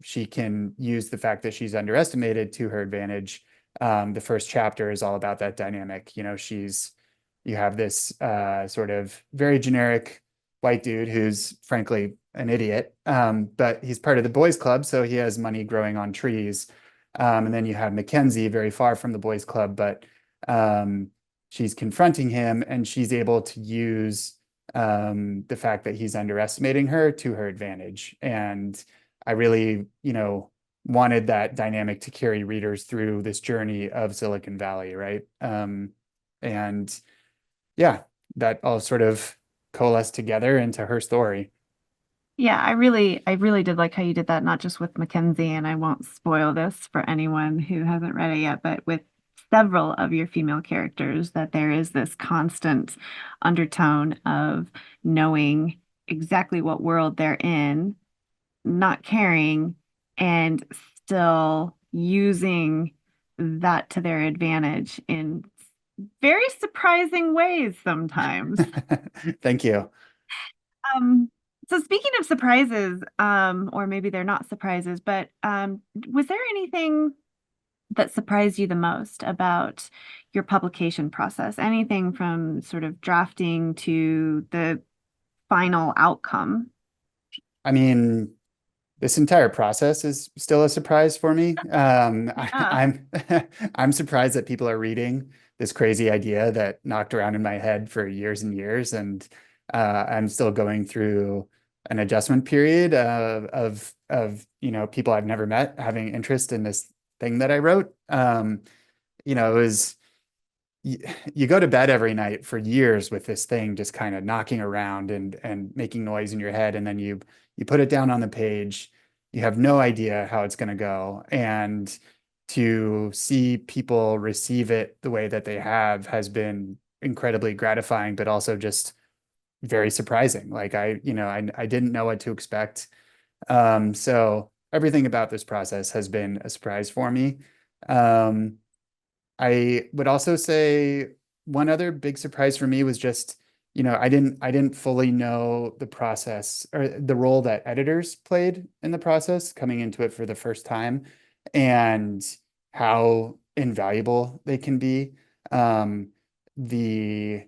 she can use the fact that she's underestimated to her advantage. The first chapter is all about that dynamic. You have this sort of very generic white dude who's frankly an idiot, but he's part of the boys' club, so he has money growing on trees. And then you have Mackenzie, very far from the boys' club, but she's confronting him, and she's able to use the fact that he's underestimating her to her advantage. And I really, wanted that dynamic to carry readers through this journey of Silicon Valley, right? And yeah, that all sort of coalesced together into her story. Yeah, I really did like how you did that, not just with Mackenzie, and I won't spoil this for anyone who hasn't read it yet, but with several of your female characters, that there is this constant undertone of knowing exactly what world they're in, not caring, and still using that to their advantage in very surprising ways sometimes. Thank you. Um, so speaking of surprises, or maybe they're not surprises, but was there anything that surprised you the most about your publication process? Anything from sort of drafting to the final outcome? I mean, this entire process is still a surprise for me. Yeah. I'm surprised that people are reading this crazy idea that knocked around in my head for years and years, and I'm still going through an adjustment period of people I've never met having interest in this thing that I wrote. It was you go to bed every night for years with this thing just kind of knocking around and making noise in your head, and then you put it down on the page. You have no idea how it's going to go, and to see people receive it the way that they have has been incredibly gratifying, but also just very surprising. Like I didn't know what to expect. So everything about this process has been a surprise for me. I would also say one other big surprise for me was just, I didn't fully know the process or the role that editors played in the process coming into it for the first time, and how invaluable they can be. The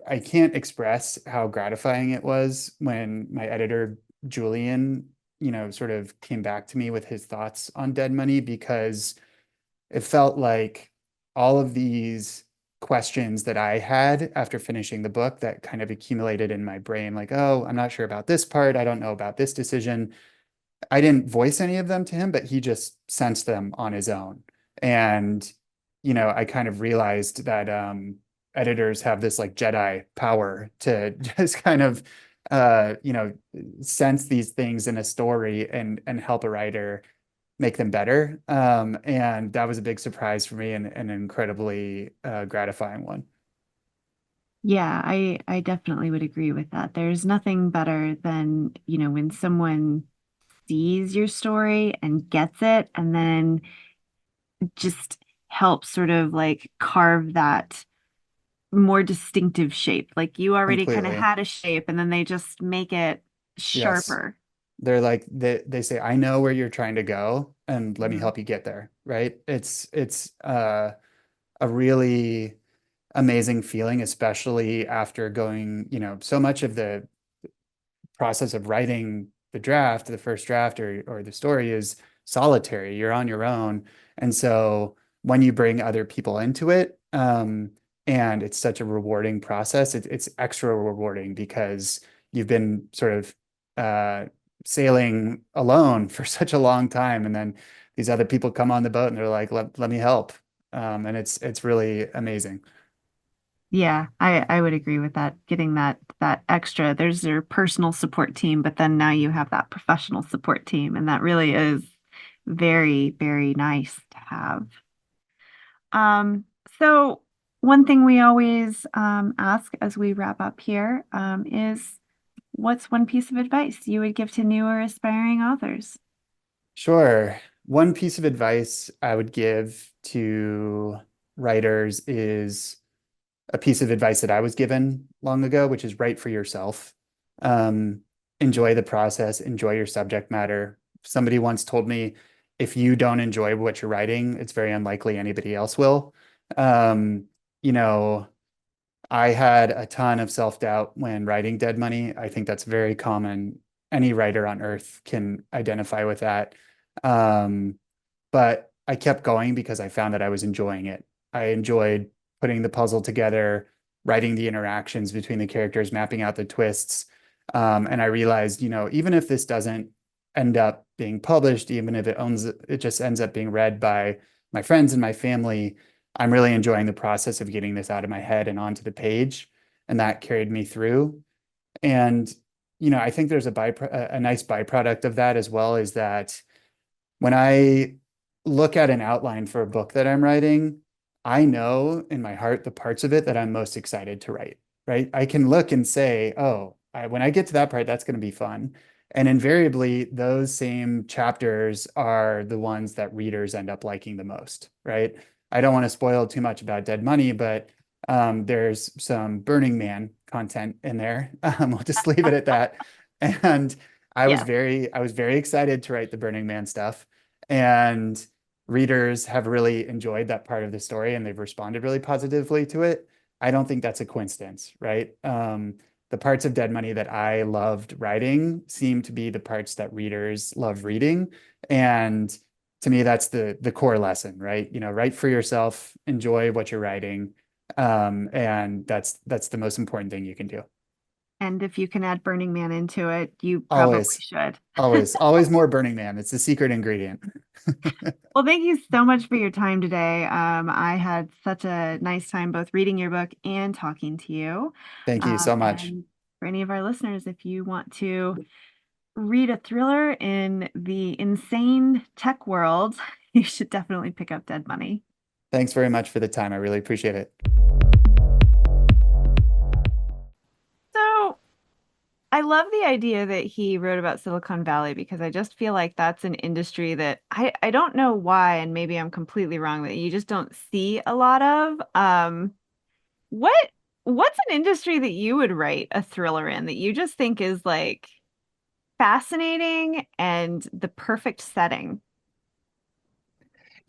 I can't express how gratifying it was when my editor, Julian, sort of came back to me with his thoughts on Dead Money, because it felt like all of these questions that I had after finishing the book that kind of accumulated in my brain, like, oh, I'm not sure about this part. I don't know about this decision. I didn't voice any of them to him, but he just sensed them on his own. And, I kind of realized that editors have this like Jedi power to just kind of you know, sense these things in a story and help a writer make them better. And that was a big surprise for me and an incredibly gratifying one. Yeah, I definitely would agree with that. There's nothing better than, when someone sees your story and gets it and then just helps sort of like carve that more distinctive shape. Like you already kind of Completely. had a shape and then they just make it Yes. sharper. They're like they say, I know where you're trying to go and let me Mhm. help you get there. Right. It's a really amazing feeling, especially after going, so much of the process of writing the draft, the first draft or the story is solitary. You're on your own. And so when you bring other people into it, and it's such a rewarding process, it's extra rewarding because you've been sort of sailing alone for such a long time. And then these other people come on the boat and they're like, let me help. And it's really amazing. Yeah, I would agree with that. Getting that extra, there's your personal support team, but then now you have that professional support team, and that really is very, very nice to have. Um, so one thing we always ask as we wrap up here is what's one piece of advice you would give to new or aspiring authors? Sure. One piece of advice I would give to writers is a piece of advice that I was given long ago, which is write for yourself. Um, Enjoy the process, enjoy your subject matter. Somebody once told me, if you don't enjoy what you're writing, it's very unlikely anybody else will. Um, you know, I had a ton of self-doubt when writing Dead Money. I think that's very common. Any writer on earth can identify with that. Um, but I kept going because I found that I was enjoying it. I enjoyed putting the puzzle together, writing the interactions between the characters, mapping out the twists. And I realized, even if this doesn't end up being published, even if it just ends up being read by my friends and my family, I'm really enjoying the process of getting this out of my head and onto the page. And that carried me through. And, I think there's a nice byproduct of that as well, is that when I look at an outline for a book that I'm writing, I know in my heart the parts of it that I'm most excited to write, right? I can look and say, oh, when I get to that part, that's going to be fun. And invariably, those same chapters are the ones that readers end up liking the most, right? I don't want to spoil too much about Dead Money, but there's some Burning Man content in there. We'll just leave it at that. And Yeah. I was very excited to write the Burning Man stuff. And readers have really enjoyed that part of the story and they've responded really positively to it. I don't think that's a coincidence, right? The parts of Dead Money that I loved writing seem to be the parts that readers love reading. And to me, that's the core lesson, right? Write for yourself, enjoy what you're writing. And that's the most important thing you can do. And if you can add Burning Man into it, you probably Always, should. always more Burning Man. It's the secret ingredient. Well, thank you so much for your time today. I had such a nice time both reading your book and talking to you. Thank you so much. And for any of our listeners, if you want to read a thriller in the insane tech world, you should definitely pick up Dead Money. Thanks very much for the time. I really appreciate it. So I love the idea that he wrote about Silicon Valley because I just feel like that's an industry that I don't know why, and maybe I'm completely wrong, that you just don't see a lot of. What what's an industry that you would write a thriller in that you just think is like fascinating and the perfect setting?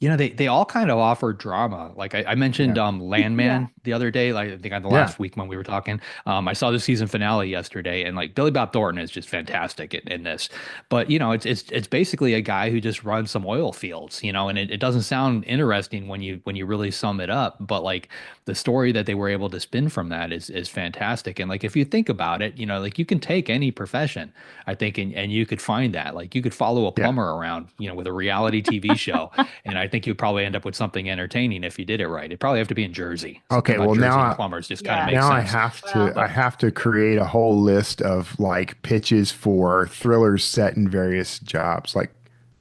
They all kind of offer drama. Like I mentioned Yeah. Yeah. Landman the other day, like I think on the Yeah. last week when we were talking. I saw the season finale yesterday, and like Billy Bob Thornton is just fantastic in this. But it's basically a guy who just runs some oil fields, and it doesn't sound interesting when you really sum it up, but like the story that they were able to spin from that is fantastic. And like if you think about it, like you can take any profession, I think, and you could find that. Like you could follow a Yeah. plumber around, with a reality TV show. And I think you'd probably end up with something entertaining if you did it right. It'd probably have to be in Jersey. Okay, Something about well Jersey now and plumbers just kind of Yeah. makes now I sense. have Well, to I have to create a whole list of like pitches for thrillers set in various jobs. Like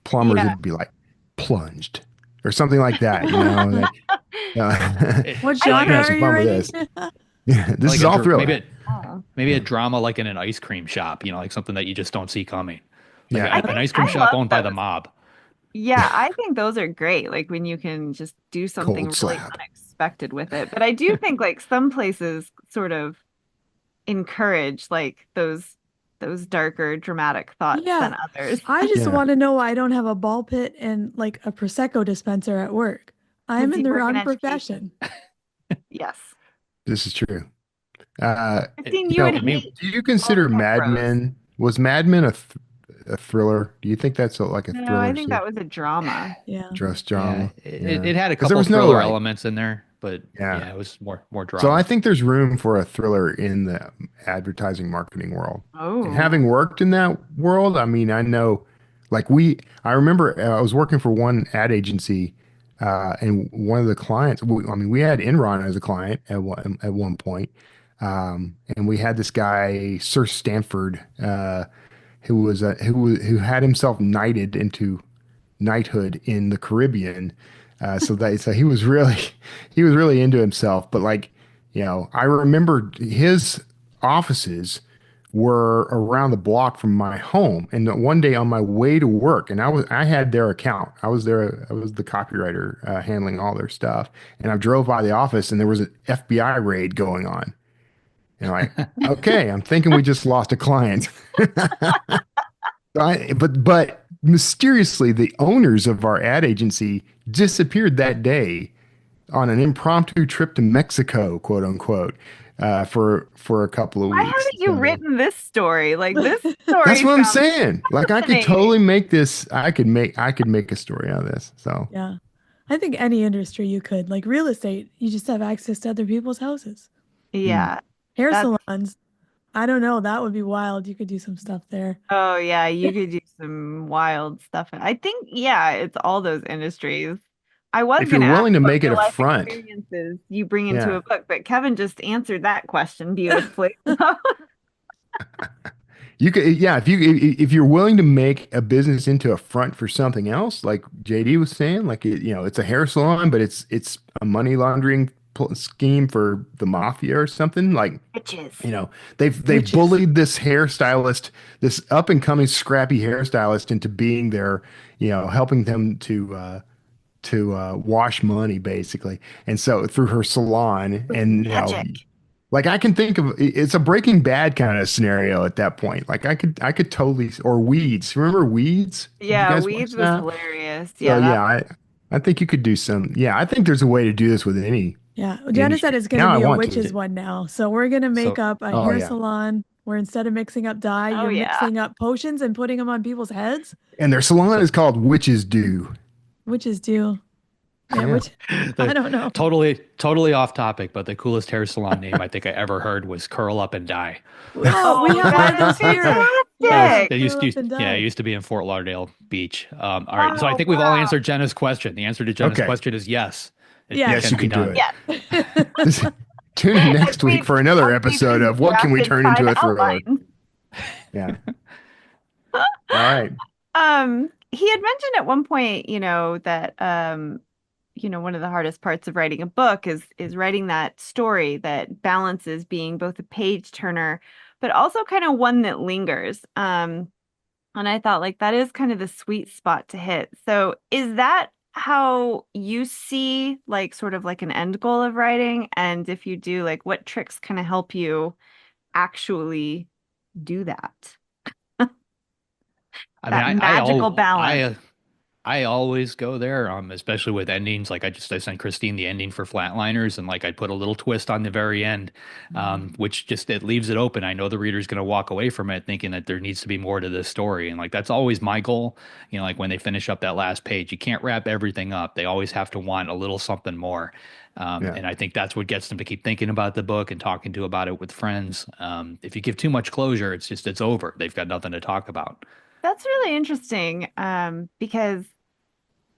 plumbers, yeah. it'd be like plunged or something like that, you know? Like, It, What so I can genre have are some you fun with writing? this. Yeah, this like is a all maybe thriller. Oh. maybe a drama like in an ice cream shop, like something that you just don't see coming. Like Yeah. an think ice cream I shop love owned by the those. mob. Yeah, I think those are great. Like when you can just do something Cold really slab. unexpected with it. But I do think like some places sort of encourage like those darker dramatic thoughts than Yeah. others. I just Yeah. want to know why I don't have a ball pit and like a Prosecco dispenser at work. I'm Because in you the work in wrong education. profession. Yes. This is true. Uh, Christine, you you would know, I mean, hate do you all consider tech Mad pros. Men? Was Mad Men a thriller? Do you think that's like a No, I thriller think that was a drama. Yeah. dress yeah, drama? it, Yeah, it had a because there couple was no thriller like, elements in there, but yeah. yeah, it was more So I drama. think there's room for a thriller in the advertising marketing world. And Oh. having worked in that world, I mean, I know, like I remember I was working for one ad agency, and one of the clients, I mean, we had Enron as a client at one point, and we had this guy, Sir Stanford, who had himself knighted into knighthood in the Caribbean. So he was really he was really into himself. But like, I remember his offices were around the block from my home. And one day on my way to work, and I had their account. I was the copywriter, handling all their stuff. And I drove by the office, and there was an FBI raid going on. And I'm like, okay, I'm thinking we just lost a client. But mysteriously, the owners of our ad agency disappeared that day on an impromptu trip to Mexico, quote unquote, for a couple of Why weeks. haven't you So written this story? Like this that's story what I'm sounds saying. Like I could fascinating. totally make this. I could make a story out of this. So Yeah. I think any industry you could, like real estate, you just have access to other people's houses. mm, Yeah. Hair That's salons, I don't know, that would be wild. You could do some stuff there. oh yeah, you could do some wild stuff. I think yeah, it's all those industries. I was if you're gonna ask willing to what make it real a life front, experiences you bring into yeah. a book, but Kevin just answered that question beautifully. You could, yeah, if you're willing to make a business into a front for something else, like JD was saying, like it's a hair salon, but it's a money laundering scheme for the mafia or something. Like, Bitches. they've Witches. bullied this hairstylist, this up and coming scrappy hairstylist into being their, helping them to wash money basically. And so through her salon, With and magic. like I can think of it's a Breaking Bad kind of scenario at that point. Like I could totally, or Weeds. Remember Weeds? Did you Yeah, guys watch Weeds was that? hilarious. So Yeah, that yeah, I think you could do some. Yeah, I think there's a way to do this with any Yeah. Jenna said industry. it's going to Now I be a want to. witches one now. So we're going to make So up a Oh hair yeah, salon where instead of mixing up dye, oh you're yeah. mixing up potions and putting them on people's heads. and their salon so is called Witches Do. Witches do. Yeah, Yeah. which I the don't know. totally off topic, but the coolest hair salon name I think I ever heard was Curl Up and Die. Oh, we Oh, have one that is this year. Yes, Yeah, fantastic. it used curl to, up and yeah, it die. used to be in Fort Lauderdale Beach. All right, so I Oh think we've all wow. answered Jenna's question. The answer to Jenna's Okay. question is yes. It Yes. Yes, can you be can do done. it. Yes. Tune in As next week we've for another as we've episode of What Can We rapid Turn into time a Thriller? outlined. Yeah. All right. He had mentioned at one point, that one of the hardest parts of writing a book is writing that story that balances being both a page turner, but also kind of one that lingers. And I thought like that is kind of the sweet spot to hit. So is that how you see like sort of like an end goal of writing? And if you do, like what tricks kind of help you actually do that? I mean, That magical balance. I always go there, especially with endings. Like I sent Christine the ending for Flatliners, and like I put a little twist on the very end, which just it leaves it open. I know the reader's going to walk away from it thinking that there needs to be more to this story, and like that's always my goal. Like when they finish up that last page, you can't wrap everything up. They always have to want a little something more, Yeah. and I think that's what gets them to keep thinking about the book and talking about it with friends. If you give too much closure, it's over. They've got nothing to talk about. That's really interesting, because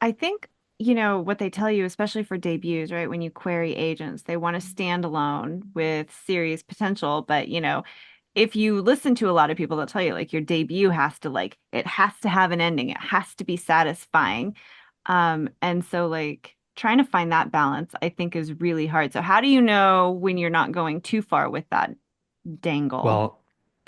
I think what they tell you, especially for debuts, right? When you query agents, they want to stand alone with serious potential. But, if you listen to a lot of people, they'll tell you like your debut has to it has to have an ending. It has to be satisfying. And so like trying to find that balance, I think is really hard. So how do you know when you're not going too far with that dangle? Well,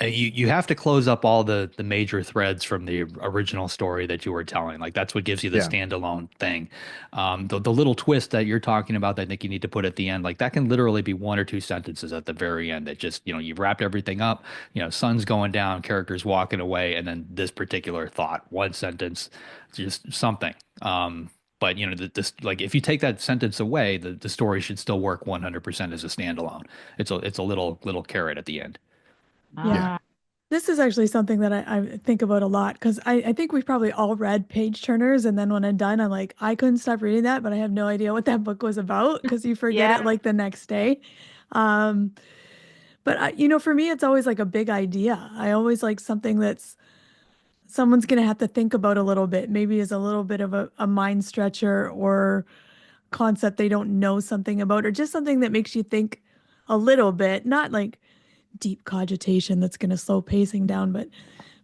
you have to close up all the major threads from the original story that you were telling. Like that's what gives you the Yeah. standalone thing. The little twist that you're talking about that I think you need to put at the end, like that can literally be one or two sentences at the very end that just, you've wrapped everything up, sun's going down, characters walking away, and then this particular thought, one sentence, just something. But this like if you take that sentence away, the story should still work 100% as a standalone. It's a little carrot at the end. Yeah. Ah, This is actually something that I think about a lot because I think we've probably all read page turners. And then when I'm done, I'm like, I couldn't stop reading that, but I have no idea what that book was about because you forget yeah, it like the next day. Um, but for me, it's always like a big idea. I always like something that's someone's going to have to think about a little bit, maybe is a little bit of a mind stretcher or concept they don't know something about, or just something that makes you think a little bit, not like deep cogitation that's going to slow pacing down, but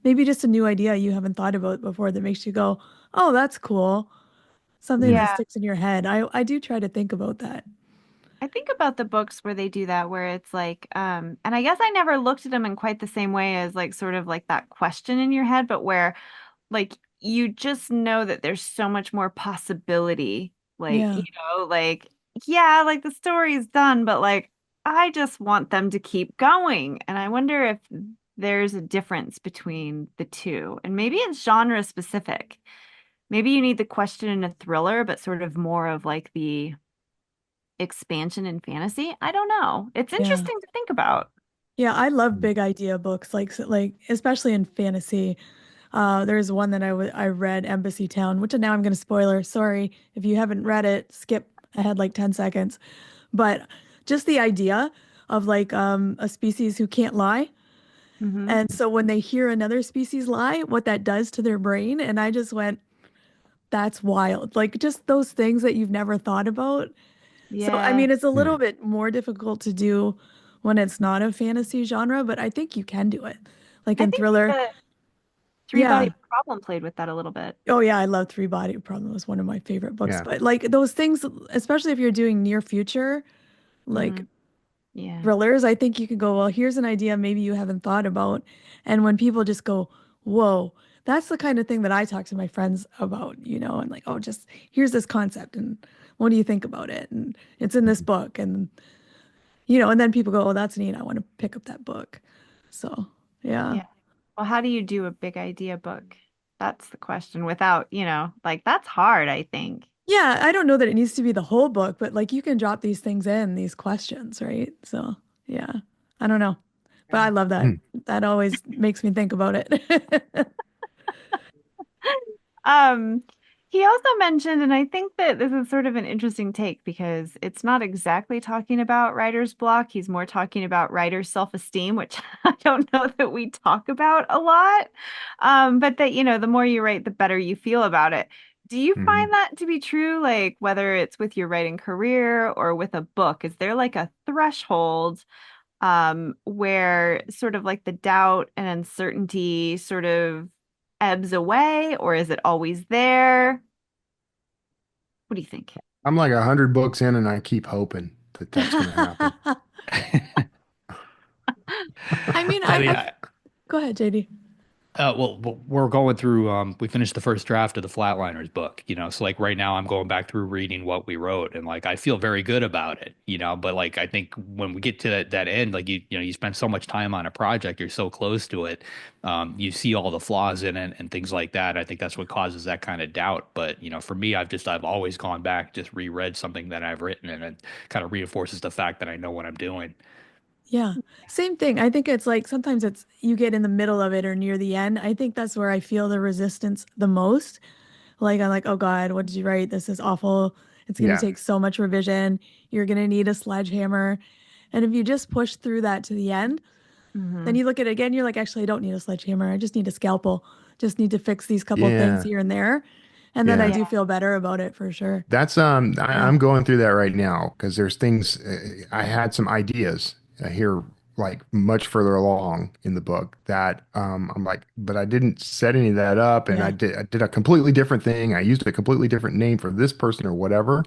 maybe just a new idea you haven't thought about before that makes you go, oh, that's cool. Something that yeah. sticks in your head. I do try to think about that. I think about the books where they do that, where it's like, and I guess I never looked at them in quite the same way as like sort of like that question in your head, but where like you just know that there's so much more possibility. Like, Yeah. like, yeah, like the story is done, but like I just want them to keep going. And I wonder if there's a difference between the two. And maybe it's genre specific. Maybe you need the question in a thriller, but sort of more of like the expansion in fantasy. I don't know. It's Yeah. interesting to think about. Yeah, I love Mm. big idea books, like especially in fantasy. There's one that I read, Embassy Town, which now I'm going to spoiler. Sorry if you haven't read it, skip ahead like 10 seconds. But just the idea of like a species who can't lie. Hmm. And so when they hear another species lie, what that does to their brain. And I just went, that's wild. Like just those things that you've never thought about. So, I Yeah. mean, it's a little Mm. bit more difficult to do when it's not a fantasy genre, but I think you can do it. Like I in think thriller. the Three Yeah. Body Problem played with that a little bit. Oh yeah, I love Three Body Problem. It was one of my favorite books. Yeah. But like those things, especially if you're doing near future, Hmm. like Yeah. thrillers, I think you can go, well, here's an idea maybe you haven't thought about. And when people just go, whoa, that's the kind of thing that I talk to my friends about, and like, oh, just here's this concept and what do you think about it? And it's in this Mhm. book. And and then people go, oh, that's neat. I want to pick up that book. So yeah. Yeah. Well, how do you do a big idea book? That's the question without, like that's hard, I think. Yeah, I don't know that it needs to be the whole book, but like you can drop these things in, these questions, right? So, yeah, I don't know, but I love that. Mm. That always makes me think about it. Um, he also mentioned, and I think that this is sort of an interesting take because it's not exactly talking about writer's block. He's more talking about writer's self-esteem, which I don't know that we talk about a lot. But that, the more you write, the better you feel about it. Do you find Mhm. that to be true? Like whether it's with your writing career or with a book, is there like a threshold where sort of like the doubt and uncertainty sort of ebbs away, or is it always there? What do you think? I'm like 100 books in, and I keep hoping that that's going to happen. I mean, I mean, go ahead, JD. we're going through, we finished the first draft of the Flatliners book, so like right now I'm going back through reading what we wrote and like I feel very good about it, but like I think when we get to that end, like you spend so much time on a project, you're so close to it, you see all the flaws in it and things like that. I think that's what causes that kind of doubt. But, for me, I've always gone back, just reread something that I've written and it kind of reinforces the fact that I know what I'm doing. Yeah, same thing. I think it's like sometimes it's you get in the middle of it or near the end. I think that's where I feel the resistance the most. Like I'm like, oh God, what did you write? This is awful. It's going to Yeah. take so much revision. You're going to need a sledgehammer. And if you just push through that to the end, then Hmm. you look at it again, you're like, actually, I don't need a sledgehammer. I just need a scalpel. Just need to fix these couple of things Yeah. here and there. And then I Yeah. do feel better about it for sure. That's I'm going through that right now because there's things I had some ideas here like much further along in the book that I'm like, but I didn't set any of that up, and Yeah. I did a completely different thing. I used a completely different name for this person or whatever,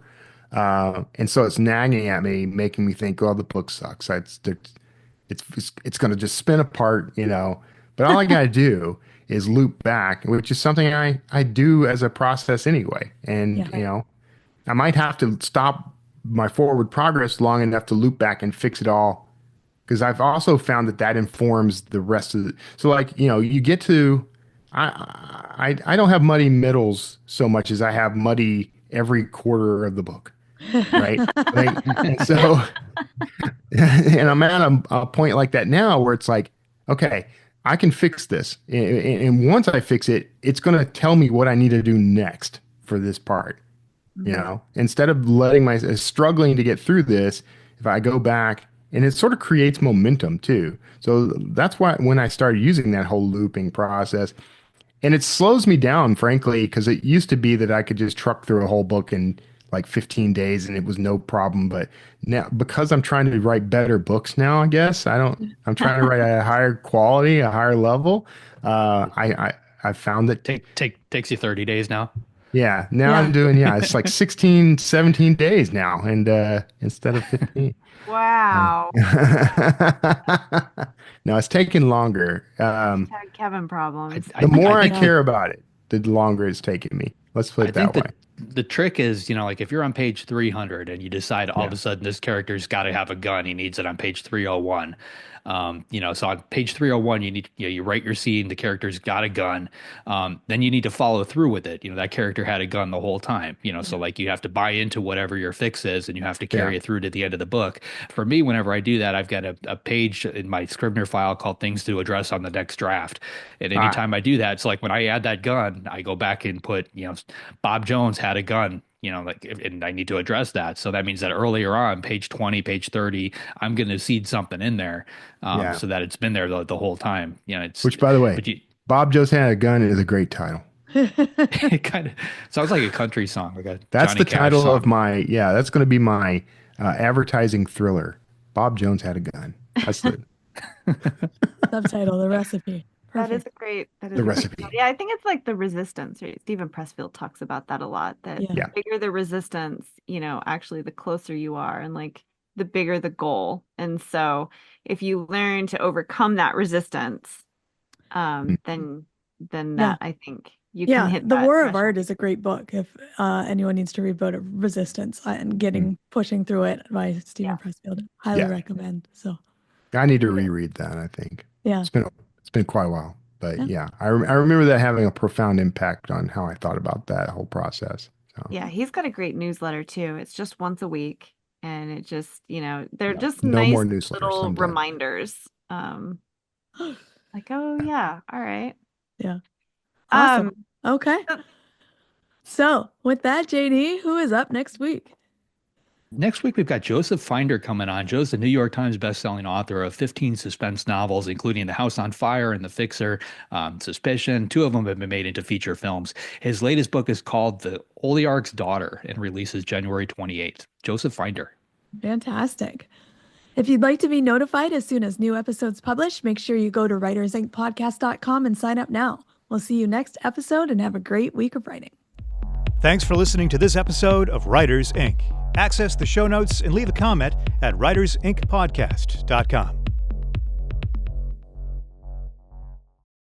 and so it's nagging at me, making me think, oh, the book sucks. It's going to just spin apart, you know. But all I got to do is loop back, which is something I do as a process anyway. And, Yeah. you know, I might have to stop my forward progress long enough to loop back and fix it all. Because I've also found that informs the rest of the. So, like, you know, you get to, I don't have muddy middles so much as I have muddy every quarter of the book, right? Like, and so, and I'm at a point like that now where it's like, okay, I can fix this. And once I fix it, it's going to tell me what I need to do next for this part. You know, instead of struggling to get through this, if I go back, and it sort of creates momentum too. So that's why when I started using that whole looping process, and it slows me down, frankly, because it used to be that I could just truck through a whole book in like 15 days and it was no problem. But now, because I'm trying to write better books now, I guess I'm trying to write a higher quality, a higher level. I found that Takes you 30 days now. yeah, now I'm doing, it's like 16, 17 days now, and instead of 15. Wow. No, it's taking longer. Had Kevin problems. The more I care about it, the longer it's taking me. Let's put it that way. The trick is, you know, like if you're on page 300 and you decide all of a sudden this character's got to have a gun, he needs it on page 301. You know, so on page 301, you write your scene, the character's got a gun. Then you need to follow through with it. You know, that character had a gun the whole time, you know, so like you have to buy into whatever your fix is and you have to carry it through to the end of the book. For me, whenever I do that, I've got a page in my Scrivener file called things to address on the next draft. And anytime I do that, it's like when I add that gun, I go back and put, you know, Bob Jones had a gun. You know, like, and I need to address that. So that means that earlier on, page 20, page 30, I'm going to seed something in there so that it's been there the whole time. You know, which, by the way, Bob Jones had a gun is a great title. It kind of sounds like a country song. That's Johnny the Cash title song. of that's going to be my advertising thriller. Bob Jones had a gun. That's the Subtitle, the recipe. That is Perfect. a great, recipe. Yeah, I think it's like the resistance. Right? Stephen Pressfield talks about that a lot. That the bigger the resistance, you know, actually the closer you are, and like the bigger the goal. And so if you learn to overcome that resistance, then that I think you can hit The that War of threshold. Art is a great book if anyone needs to read about resistance and pushing through it by Stephen Pressfield. Highly recommend. So I need to reread that, I think. Yeah. It's been quite a while. But I remember that having a profound impact on how I thought about that whole process. So. Yeah, he's got a great newsletter too. It's just once a week, and it just, you know, they're just no nice more newsletters, little I'm done. reminders. Like, oh yeah, all right. Yeah. Awesome. Okay. So with that, JD, who is up next week? Next week, we've got Joseph Finder coming on. Joe's the New York Times bestselling author of 15 suspense novels, including The House on Fire and The Fixer, Suspicion. 2 of them have been made into feature films. His latest book is called The Oligarch's Daughter and releases January 28th. Joseph Finder. Fantastic. If you'd like to be notified as soon as new episodes publish, make sure you go to writersincpodcast.com and sign up now. We'll see you next episode and have a great week of writing. Thanks for listening to this episode of Writers Inc. Access the show notes and leave a comment at writersincpodcast.com.